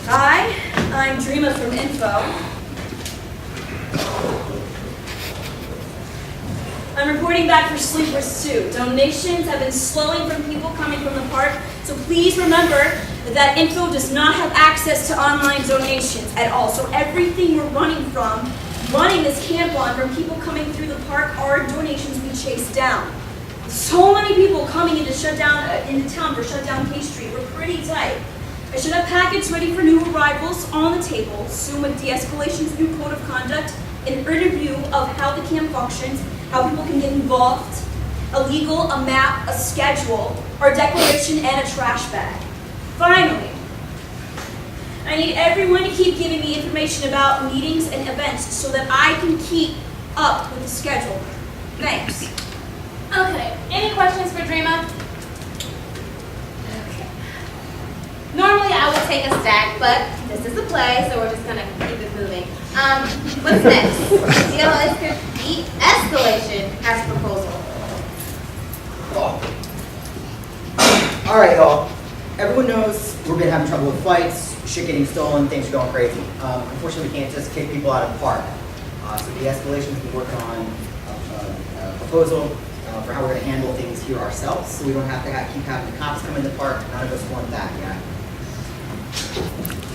Hi, I'm Dreama from Info. I'm reporting back for Sleepers 2. Donations have been slowing from people coming from the park, so please remember that Info does not have access to online donations at all. So everything we're running this camp on from people coming through the park are donations we chase down. So many people coming into town for Shutdown K Street. We're pretty tight. I should have packets ready for new arrivals on the table, soon with de-escalation's new code of conduct, an interview of how the camp functions, how people can get involved, a legal, a map, a schedule, our declaration, and a trash bag. Finally, I need everyone to keep giving me information about meetings and events so that I can keep up with the schedule. Thanks. Okay, any questions for Dreama? Okay. Normally I would take a stack, but this is a play, so we're just gonna keep it moving. What's next? De-escalation as proposal. All right, y'all. Everyone knows we've been having trouble with fights, shit getting stolen, things are going crazy. Unfortunately, we can't just kick people out of the park. So de-escalation's been working on a proposal for how we're going to handle things here ourselves, so we don't have to keep having the cops come in the park. None of us want that yet.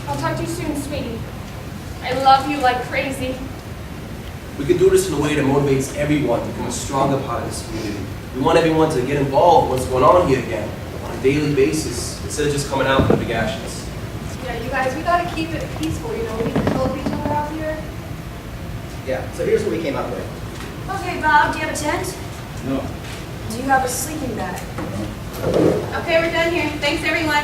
I'll talk to you soon, sweetie. I love you like crazy. We can do this in a way that motivates everyone to become a stronger part of this community. We want everyone to get involved in what's going on here again on a daily basis instead of just coming out for the big actions. Yeah, you guys, we gotta keep it peaceful, you know, we can help each other out here. Yeah, so here's what we came up with. Okay, Bob, do you have a tent? No. Do you have a sleeping bag? Okay, we're done here. Thanks, everyone.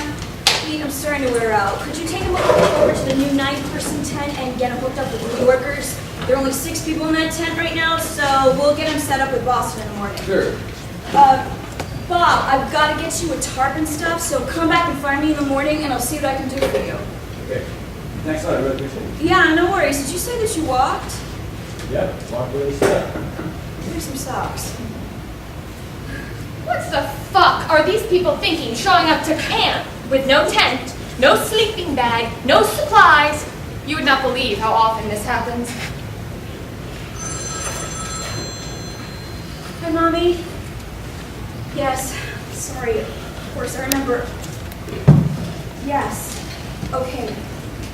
Pete, I'm starting to wear out. Could you take him over to the new 9-person tent and get him hooked up with New Yorkers? There are only 6 people in that tent right now, so we'll get him set up with Boston in the morning. Sure. Bob, I've got to get you a tarp and stuff, so come back and find me in the morning and I'll see what I can do for you. Okay. Thanks a lot, I really appreciate it. Yeah, no worries. Did you say that you walked? Yep, walk really slow. Here's some socks. What the fuck are these people thinking showing up to camp with no tent, no sleeping bag, no supplies? You would not believe how often this happens. Hi, Mommy. Yes. Sorry. Of course, I remember. Yes. Okay.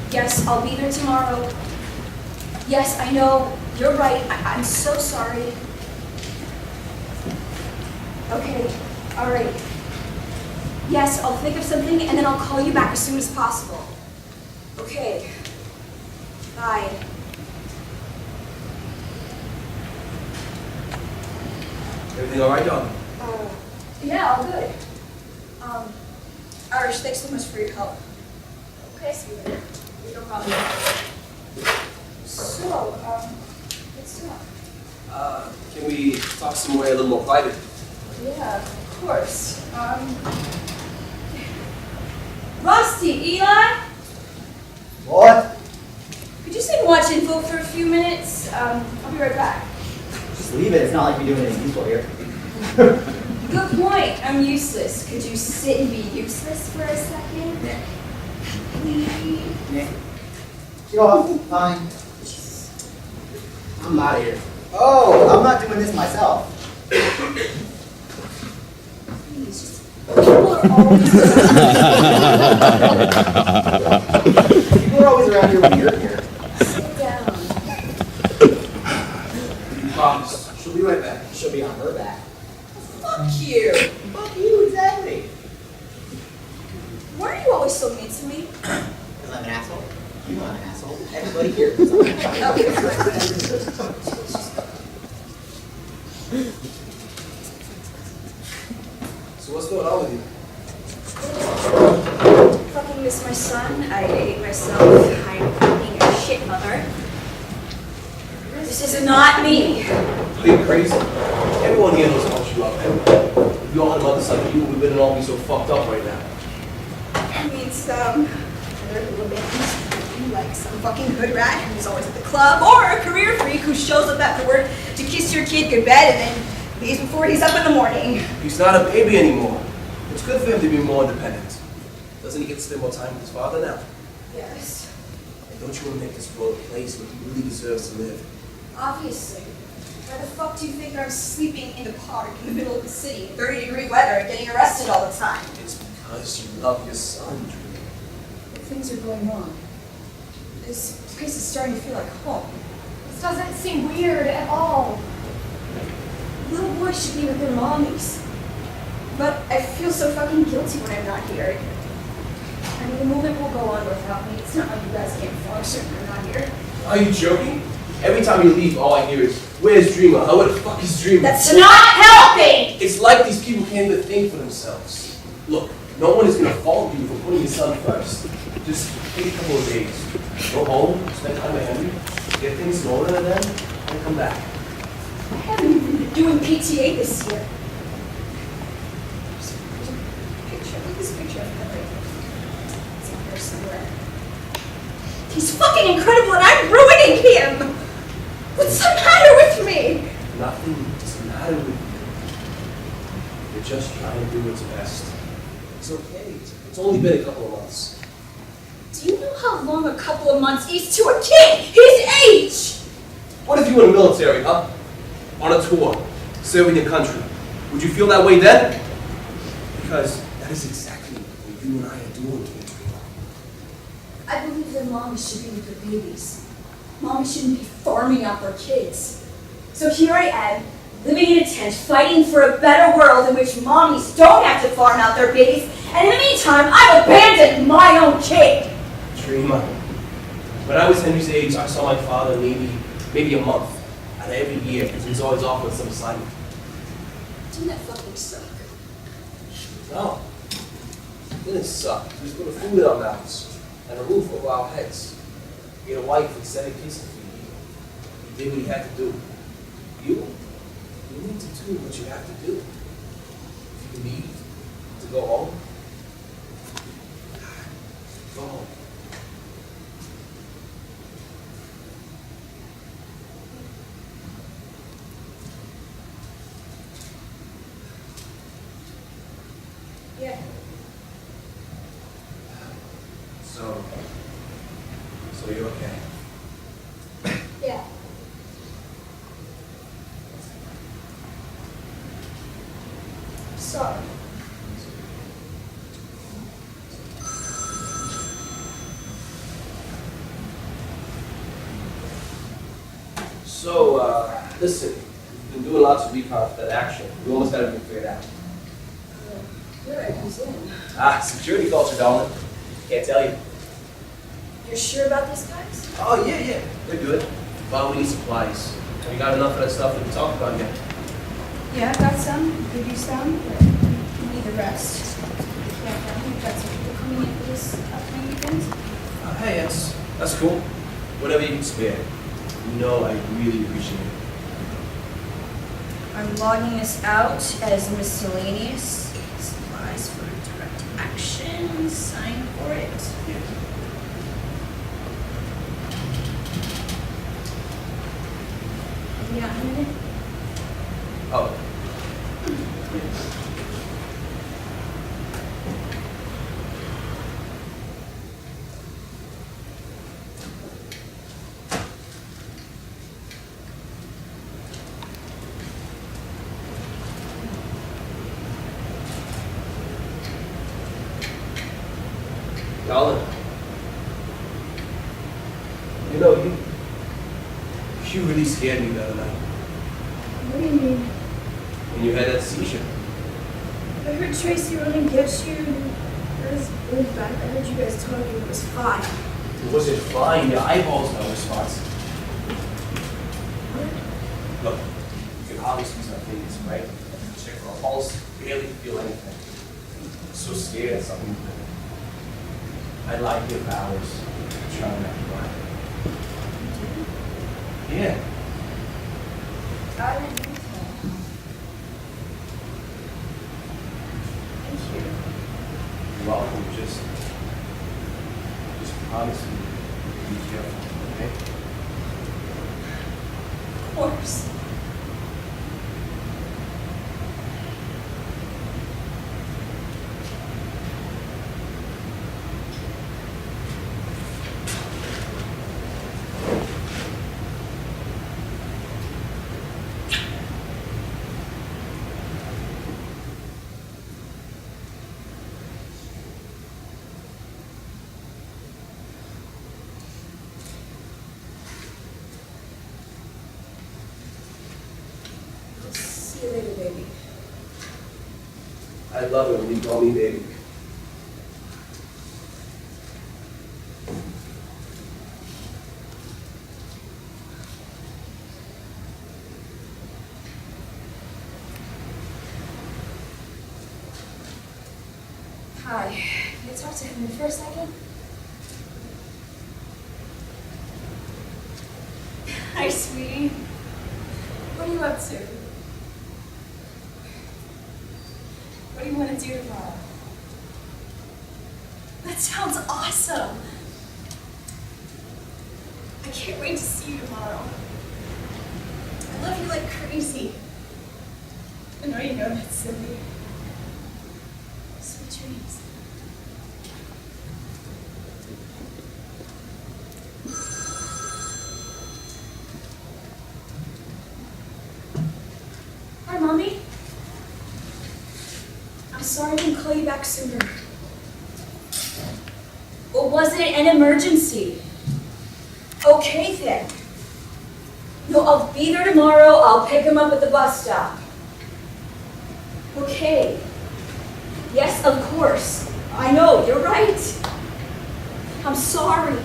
Yes, I'll be there tomorrow. Yes, I know. You're right. I'm so sorry. Okay. All right. Yes, I'll think of something and then I'll call you back as soon as possible. Okay. Bye. Everything all right, John? Yeah, all good. Irish, thanks so much for your help. Okay, sweetheart. No problem. So, let's talk. Can we talk somewhere a little more private? Yeah, of course. Rusty, Eli? What? Could you sit and watch info for a few minutes? I'll be right back. Just leave it. It's not like we're doing anything useful here. Good point. I'm useless. Could you sit and be useless for a second? Yeah. Go on. Fine. I'm out of here. Oh, I'm not doing this myself. Please, just... People are always... People are always around here when you're here. Sit down. You promise. She'll be right back. She'll be on her back. Fuck you. Fuck you, exactly. Why are you always so mean to me? Because I'm an asshole. You know I'm an asshole. Everybody here thinks I'm an asshole. So what's going on with you? Fucking miss my son. I ate myself. I'm fucking a shit mother. This is not me. Are you crazy? Everyone here knows how much you love him. If you all had mothers like you, we wouldn't all be so fucked up right now. I mean, some other little babies, like some fucking hood rat who's always at the club, or a career freak who shows up after work to kiss your kid goodbye and then leaves before he's up in the morning. He's not a baby anymore. It's good for him to be more independent. Doesn't he get to spend more time with his father now? Yes, And don't you want to make this world a place where he really deserves to live? obviously. Why the fuck do you think I'm sleeping in the park in the middle of the city in 30-degree weather and getting arrested all the time? It's because you love your son, Dreama. But things are going on. This place is starting to feel like home. This doesn't seem weird at all. Little boys should be with their mommies. But I feel so fucking guilty when I'm not here. I mean, the movement will go on without me. It's not like you guys can't function when I'm not here. Are you joking? Every time you leave, all I hear is, where's Dreama? Where the fuck is Dreama? That's not helping! It's like these people can't even think for themselves. Look, no one is going to fault you for putting your son first. Just take a couple of days. Go home, spend time with Henry, get things in order, and then come back. I haven't even been doing PTA this year. There's a picture. Look at this picture of Henry. It's in here somewhere. He's fucking incredible and I'm ruining him! What's the matter with me? Nothing is the matter with you. You're just trying to do what's best. It's okay. It's only been a couple of months. Do you know how long a couple of months is to a kid his age? What if you were in the military, huh? On a tour, serving your country. Would you feel that way then? Because that is exactly what you and I are doing here, Dreama. I believe that mommies should be with their babies. Mommies shouldn't be farming out their kids. So here I am, living in a tent, fighting for a better world in which mommies don't have to farm out their babies, and in the meantime, I've abandoned my own kid. Dreama. When I was Henry's age, I saw my father maybe a month out of every year because he was always off on some assignment. Didn't that fucking suck? No. It didn't suck. He was putting food in our mouths and a roof over our heads. He had a wife and 7 kids to feed. He did what he had to do. You need to do what you have to do. If you need to go home, go home. Yeah. So you're okay? Yeah. So, listen, we've been doing lots of recon for that action. We almost got everything figured out. Good, who's in? Security culture, darling. Can't tell you. You're sure about these guys? Oh, yeah. They're good. But we need supplies. We got enough of that stuff that we talked about yet. Yeah, I've got some. Give you some. But you need the rest. Yeah, I think we've got some people coming in for this upcoming weekend. Hey, that's cool. Whatever you can spare. You know I really appreciate it. I'm logging this out as miscellaneous. Supplies for direct action. Sign for it. Yeah, a minute. Oh. Darling, you know, you really scared me the other night. What do you mean? When you had that seizure. I heard Tracy running against you. It was really bad. I heard you guys talking. It was fine. Was it fine? Your eyeballs no response. Look, you can obviously use my fingers, right? Check for a pulse, barely feel anything. I'm so scared of something. I lied here for hours, trying not to lie. Yeah. I didn't think so. Thank you. You're welcome. Just promise me to be careful, okay? Of course. See you later, baby. I love it when you call me baby. Hi. Can I talk to him for a second? Hi, sweetie. What are you up to? What do you want to do tomorrow? That sounds awesome. I can't wait to see you tomorrow. I love you like crazy. I know you know that's silly. Sweet dreams. Hi, Mommy. I'm sorry I didn't call you back sooner. Or was it an emergency? Okay then. No, I'll be there tomorrow. I'll pick him up at the bus stop. Okay. Yes, of course. I know, you're right. I'm sorry.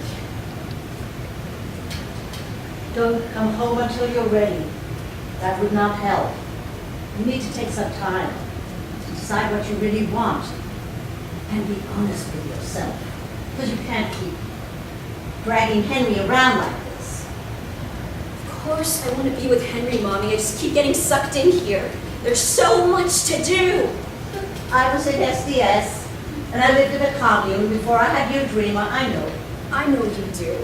Don't come home until you're ready. That would not help. You need to take some time to decide what you really want and be honest with yourself. Because you can't keep dragging Henry around like this. Of course I want to be with Henry, Mommy. I just keep getting sucked in here. There's so much to do. I was in SDS, and I lived in a commune before I had your Dreama. I know. I know you do.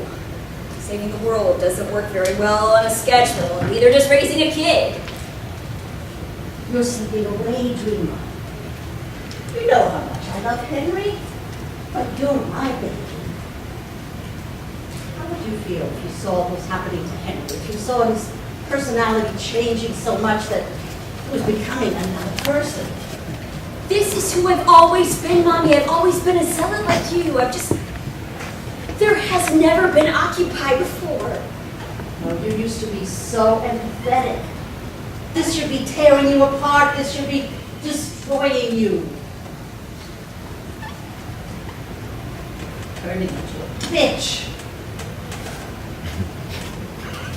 Saving the world doesn't work very well on a schedule, and neither does raising a kid. You're slipping away, Dreama. You know how much I love Henry, but you're my baby. How would you feel if you saw what was happening to Henry? If you saw his personality changing so much that he was becoming another person? This is who I've always been, Mommy. I've always been a zealot like you. There has never been occupied before. know, you used to be so empathetic. This should be tearing you apart. This should be destroying you. Turning into a bitch.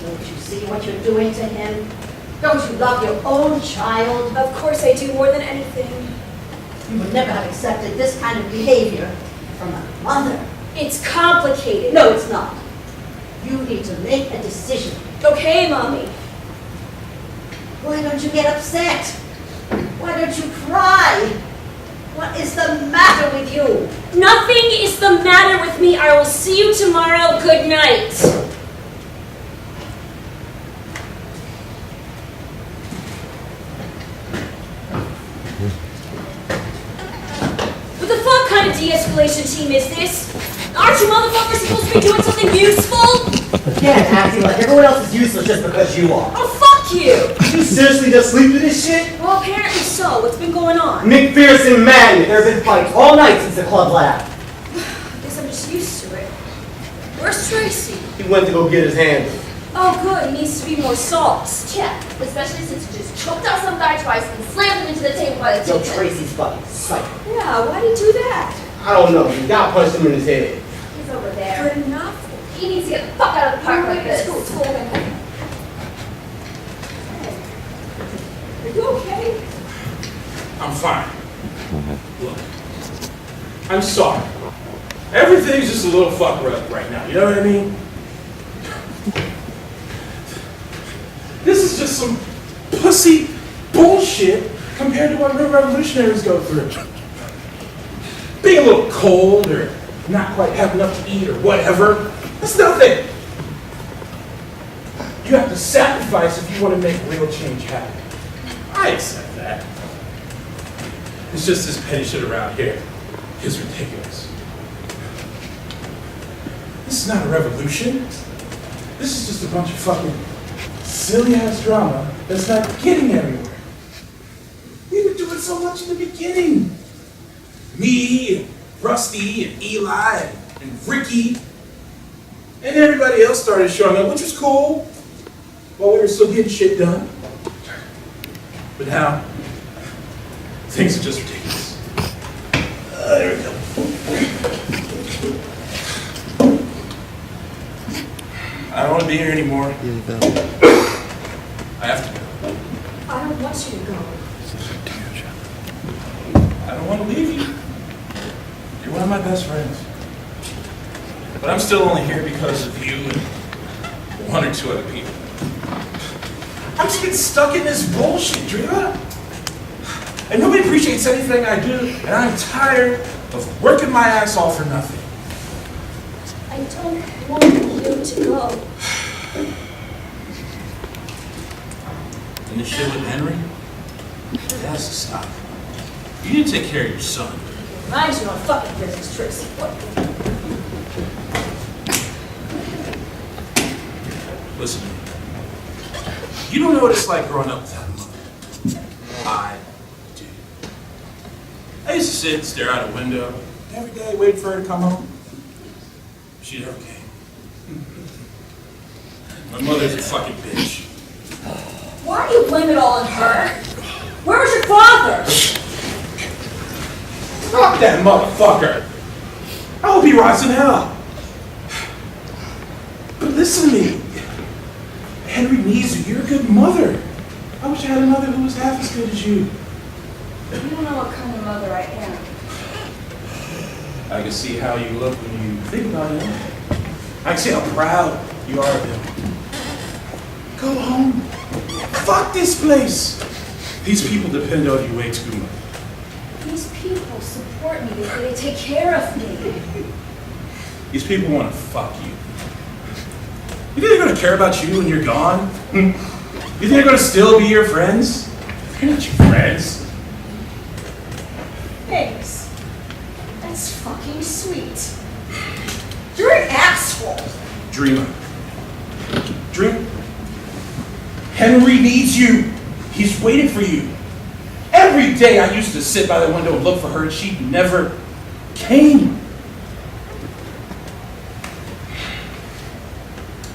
Don't you see what you're doing to him? Don't you love your own child? Of course I do, more than anything. You would never have accepted this kind of behavior from a mother. It's complicated. No, it's not. You need to make a decision. Okay, Mommy. Why don't you get upset? Why don't you cry? What is the matter with you? Nothing is the matter with me. I will see you tomorrow. Good night. What the fuck kind of de-escalation team is this? Aren't you motherfuckers supposed to be doing something useful? Again, acting like everyone else is useless just because you are. Oh, fuck you! Did you seriously just sleep through this shit? Well, apparently so. What's been going on? McPherson Madnes. There have been fights all night since the club lab. I guess I'm just used to it. Where's Tracy? He went to go get his hands. Oh, good. He needs to be more sauced. Yeah, especially since you just choked out some guy twice and slammed him into the table by the Yo, teeth. Tracy's fucking psycho. Yeah, why'd he do that? I don't know. The guy punched him in his head. He's over there. Good enough. He needs to get the fuck out of the park like this. School. Are you okay? I'm fine. Look, I'm sorry. Everything's just a little fucked up right now, you know what I mean? This is just some pussy bullshit compared to what real revolutionaries go through. Being a little cold or not quite having enough to eat or whatever, that's nothing. You have to sacrifice if you want to make real change happen. I accept that. It's just this petty shit around here is ridiculous. This is not a revolution. This is just a bunch of fucking silly-ass drama that's not getting anywhere. We were doing so much in the beginning. Me, and Rusty, and Eli, and Ricky, and everybody else started showing up, which was cool, while we were still getting shit done. But now, things are just ridiculous. There we go. I don't want to be here anymore. I have to go. I don't want you to go. I don't want to leave you. You're one of my best friends. But I'm still only here because of you and one or two other people. I'm just getting stuck in this bullshit, Dreama. And nobody appreciates anything I do, and I'm tired of working my ass off for nothing. I don't want you to go. And this shit with Henry, it has to stop. You need to take care of your son. Mind your own fucking business, Tracy. What? Listen to me. You don't know what it's like growing up without a mother. I do. I used to sit and stare out a window every day, waiting for her to come home. She never came. My mother's a fucking bitch. Why do you blame it all on her? Where was your father? Fuck that motherfucker. I hope he rots in hell. But listen to me. Henry needs you. You're a good mother. I wish I had a mother who was half as good as you. You don't know what kind of mother I am. I can see how you look when you think about it. I can see how proud you are of him. Go home. Fuck this place. These people depend on you way too much. These people support me. They take care of me. These people want to fuck you. You think they're going to care about you when you're gone? You think they're going to still be your friends? They're not your friends. Thanks. That's fucking sweet. You're an asshole. Dreama. Dream. Henry needs you. He's waiting for you. Every day I used to sit by the window and look for her, and she never came.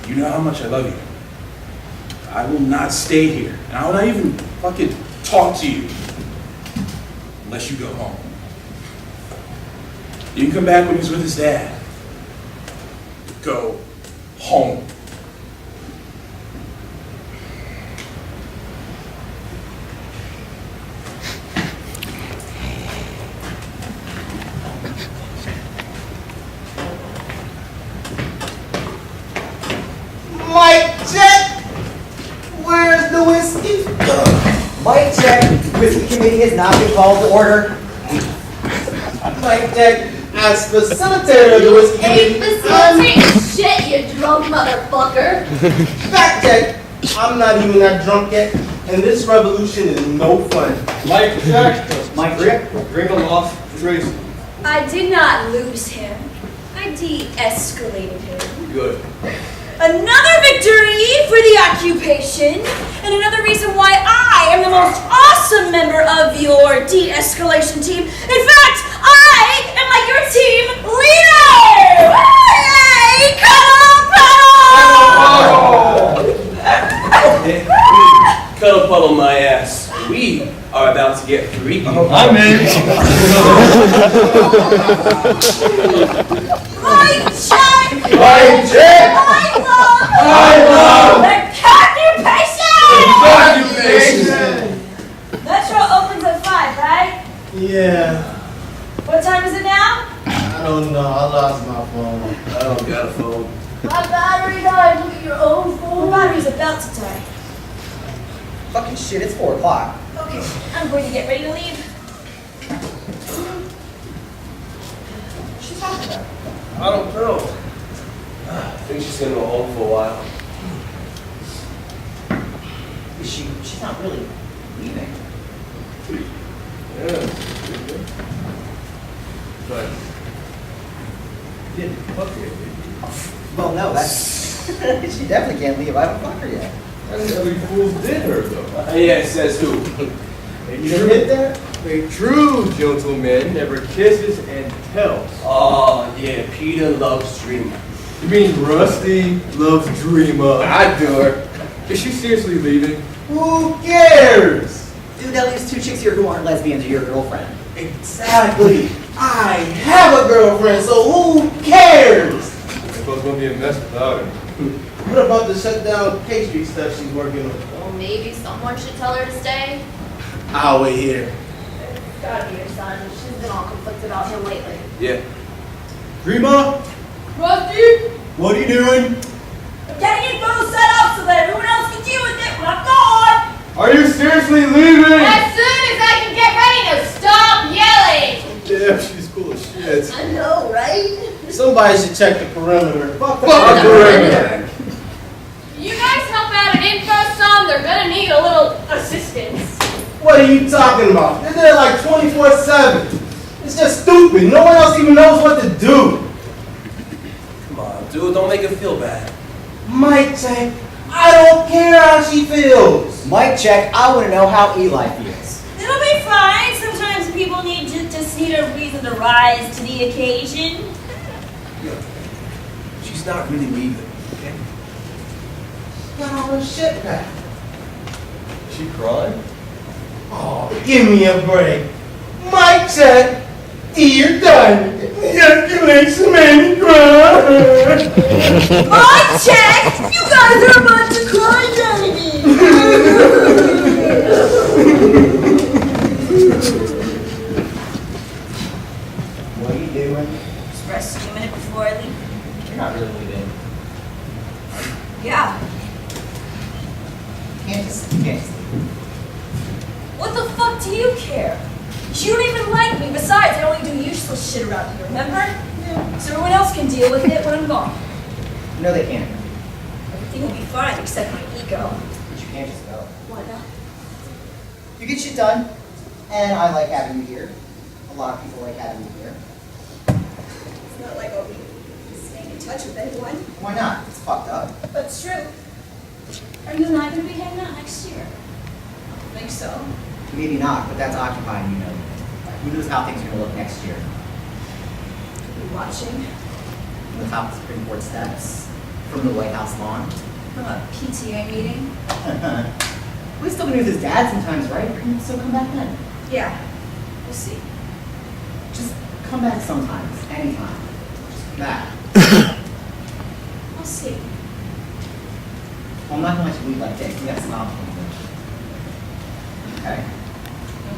You know how much I love you. I will not stay here. And I will not even fucking talk to you unless you go home. You can come back when he's with his dad. Go home. Mic check! Where's the whiskey? Mic check. Whiskey committee has not been called to order. Mic check. As facilitator of the whiskey committee, Facilitate shit, you drunk motherfucker. Fact check. I'm not even that drunk yet, and this revolution is no fun. Mike check. Mike check. Dreama lost Tracy. I did not lose him. I de-escalated him. Good. Another victory for the occupation, and another reason why I am the most awesome member of your de-escalation team. In fact, I am like your team leader! Hey, Cuddle puddle my ass. We are about to get freaky. I'm in. Mic check! Mic check! I love the occupation! Metro opens at 5, right? Yeah, What time is it now? I don't know. I lost my phone. I don't got a phone. My battery died. Look at your own phone. My battery's about to die. Fucking shit, it's 4 o'clock. Okay, I'm going to get ready to leave. She's talking about. I don't know. I think she's gonna go home for a while. Is she? She's not really leaving. Yeah. But you didn't fuck her yet, did you? Well, no, that's. She definitely can't leave. I haven't fucked her yet. Every fool did her though. Yeah, it says who? You hit that? A true gentleman never kisses and tells. Oh, yeah, Peter loves Dreama. You mean Rusty loves Dreama? I do her. Is she seriously leaving? Who cares? Dude, at least 2 chicks here who aren't lesbians are your girlfriend. Exactly. I have a girlfriend, so who cares? I suppose it's gonna be a mess without her. What about the shut down pastry stuff she's working on? Well, maybe someone should tell her to stay. I'll wait here. It's gotta be your son. She's been all conflicted about him lately. Yeah. Dreama, Rusty, what are you doing? I'm getting info set up so that everyone else can deal with it when I'm gone. Are you seriously leaving? As soon as I can get ready to stop yelling! Yeah, she's cool as shit. I know, right? Somebody should check the perimeter. Fuck the perimeter. You guys help out at InfoSum, they're gonna need a little assistance. What are you talking about? They're there like 24/7. It's just stupid. No one else even knows what to do. Come on, dude, don't make her feel bad. Mic check. I don't care how she feels. Mic check. I want to know how Eli feels. It'll be fine. Sometimes people just need a reason to rise to the occasion. She's not really leaving, okay? Got all her shit back. Is she crying? Oh, give me a break. Mic check. You're done. Escalation made me cry. Mic check! You guys are about to cry, Jamie! What are you doing? Just resting a minute before I leave. You're not really leaving. Yeah. You can't just leave. What the fuck do you care? You don't even like me. Besides, I only do useless shit around here, remember? Yeah. So everyone else can deal with it when I'm gone. No, they can't. Everything will be fine except my ego. But you can't just go. Why not? You get shit done, and I like having you here. A lot of people like having you here. It's not like I'll be staying in touch with anyone. Why not? It's fucked up. That's true. Are you not going to be hanging out next year? I think so. Maybe not, but that's occupying, you know. Who knows how things are going to look next year? Could be watching. From the top of the Supreme Court steps, from the White House lawn. PTA meeting? We still can use his dad sometimes, right? So come back then. Yeah, we'll see. Just come back sometimes, anytime. Just come back. I'll see. Well, I'm not gonna let you leave like this. We got snobs. Okay?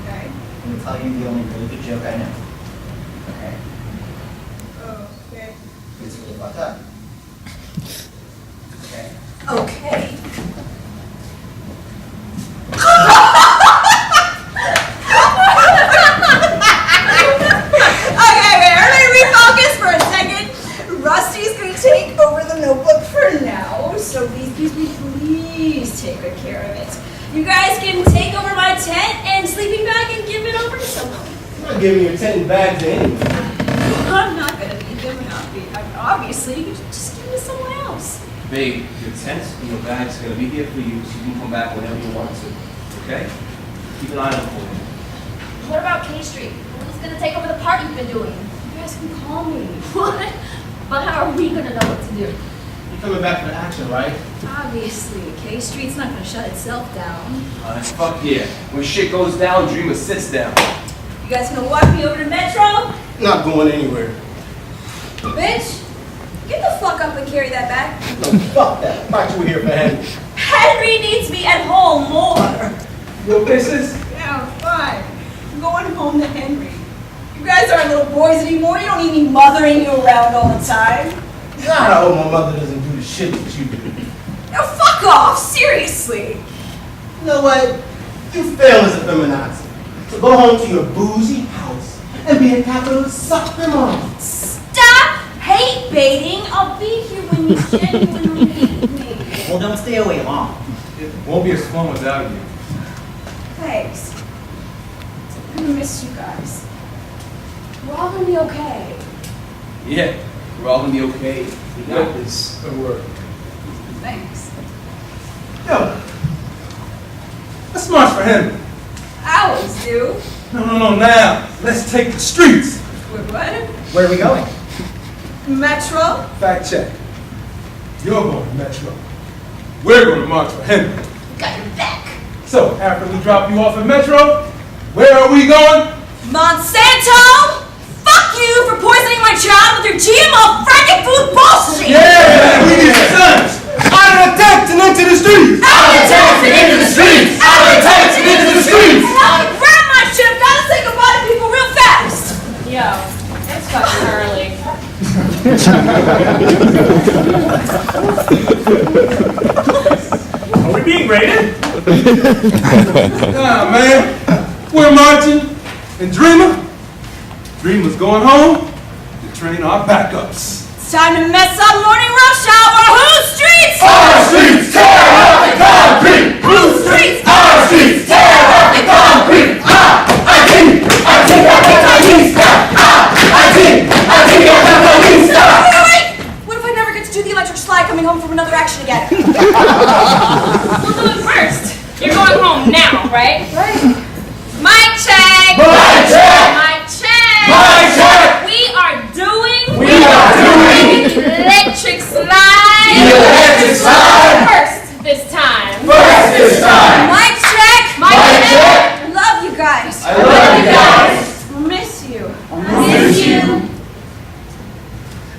Okay. I'm gonna tell you the only really good joke I know. Okay? Okay. It's really fucked up. Okay? Okay. Okay, wait, everybody refocus for a second. Rusty's gonna take over the notebook for now, so please take good care of it. You guys can take over my tent and sleeping bag and give it over to someone. I'm not giving your tent and bags to anyone. I'm not gonna be giving up. Obviously, you could just give it to someone else. Babe, your tent and your bag's gonna be here for you, so you can come back whenever you want to. Okay? Keep an eye on it for me. What about K Street? Who's gonna take over the part you've been doing? You guys can call me. What? But how are we gonna know what to do? You're coming back for action, right? Obviously, K Street's not gonna shut itself down. Fuck yeah. When shit goes down, Dreama sits down. You guys gonna walk me over to Metro? Not going anywhere. Bitch, get the fuck up and carry that back. No, fuck that. I thought you were here for Henry. Henry needs me at home more. Your business? Yeah, fine. I'm going home to Henry. You guys aren't little boys anymore. You don't need me mothering you around all the time. God, I hope my mother doesn't do the shit that you do. Now fuck off, seriously. You know what? You fail as a feminazi. So go home to your bougie house and be a capitalist, suck them off. Stop hate baiting. I'll be here when you genuinely need me. Well, don't stay away long. It won't be as fun without you. Thanks. I'm gonna miss you guys. We're all gonna be okay. Yeah, we're all gonna be okay. We got this. Good work. Thanks. Yo, let's march for Henry. I always do. No, now. Let's take the streets. Wait, what? Where are we going? Metro? Fact check. You're going to Metro. We're going to march for Henry. Got your back. So, after we drop you off at Metro, where are we going? Monsanto! Fuck you for poisoning my child with your GMO fracking food bullshit! Yeah, we need some sons. Out of the tents and into the streets. Out of the tents and into the streets. Out of the tents and into the streets. I'll grab my ship. Gotta say goodbye to people real fast. Yo, it's fucking early. Are we being raided? Nah, man. We're marching. And Dreama's going home to train our backups. It's time to mess up morning rush hour. Whose streets? Our streets tear up the concrete. Whose streets? Our streets tear up the concrete. I think Wait! What if I never get to do the electric slide coming home from another action again? We'll do it first. You're going home now, right? Right. Mic check. Mic check. Mic check. Mic check. We are doing electric slide. The electric slide. First this time. Mic check. Mic check. Love you guys. I love you guys. Miss you. Miss you.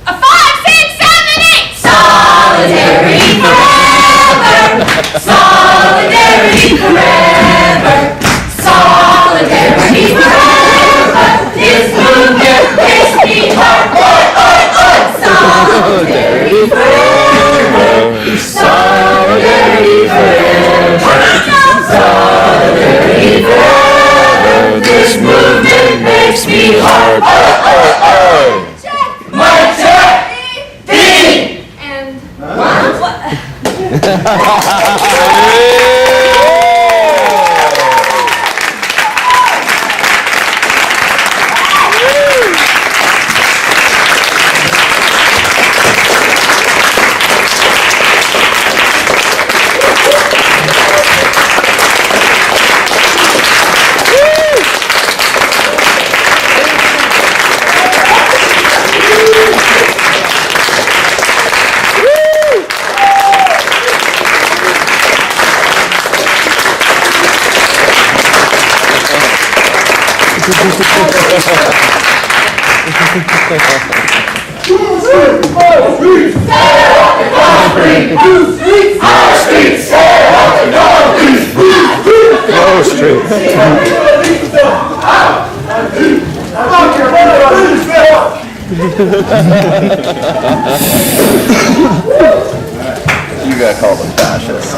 A 5, 6, 7, 8. Solidarity forever. Solidarity forever. Solidarity forever. This movement makes me heart. Solidarity forever. Solidarity forever. Solidarity forever. This movement makes me heart. Mic check. B. And You gotta call them fascists.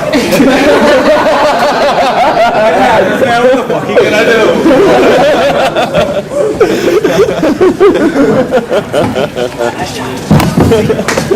What the fuck are you gonna do?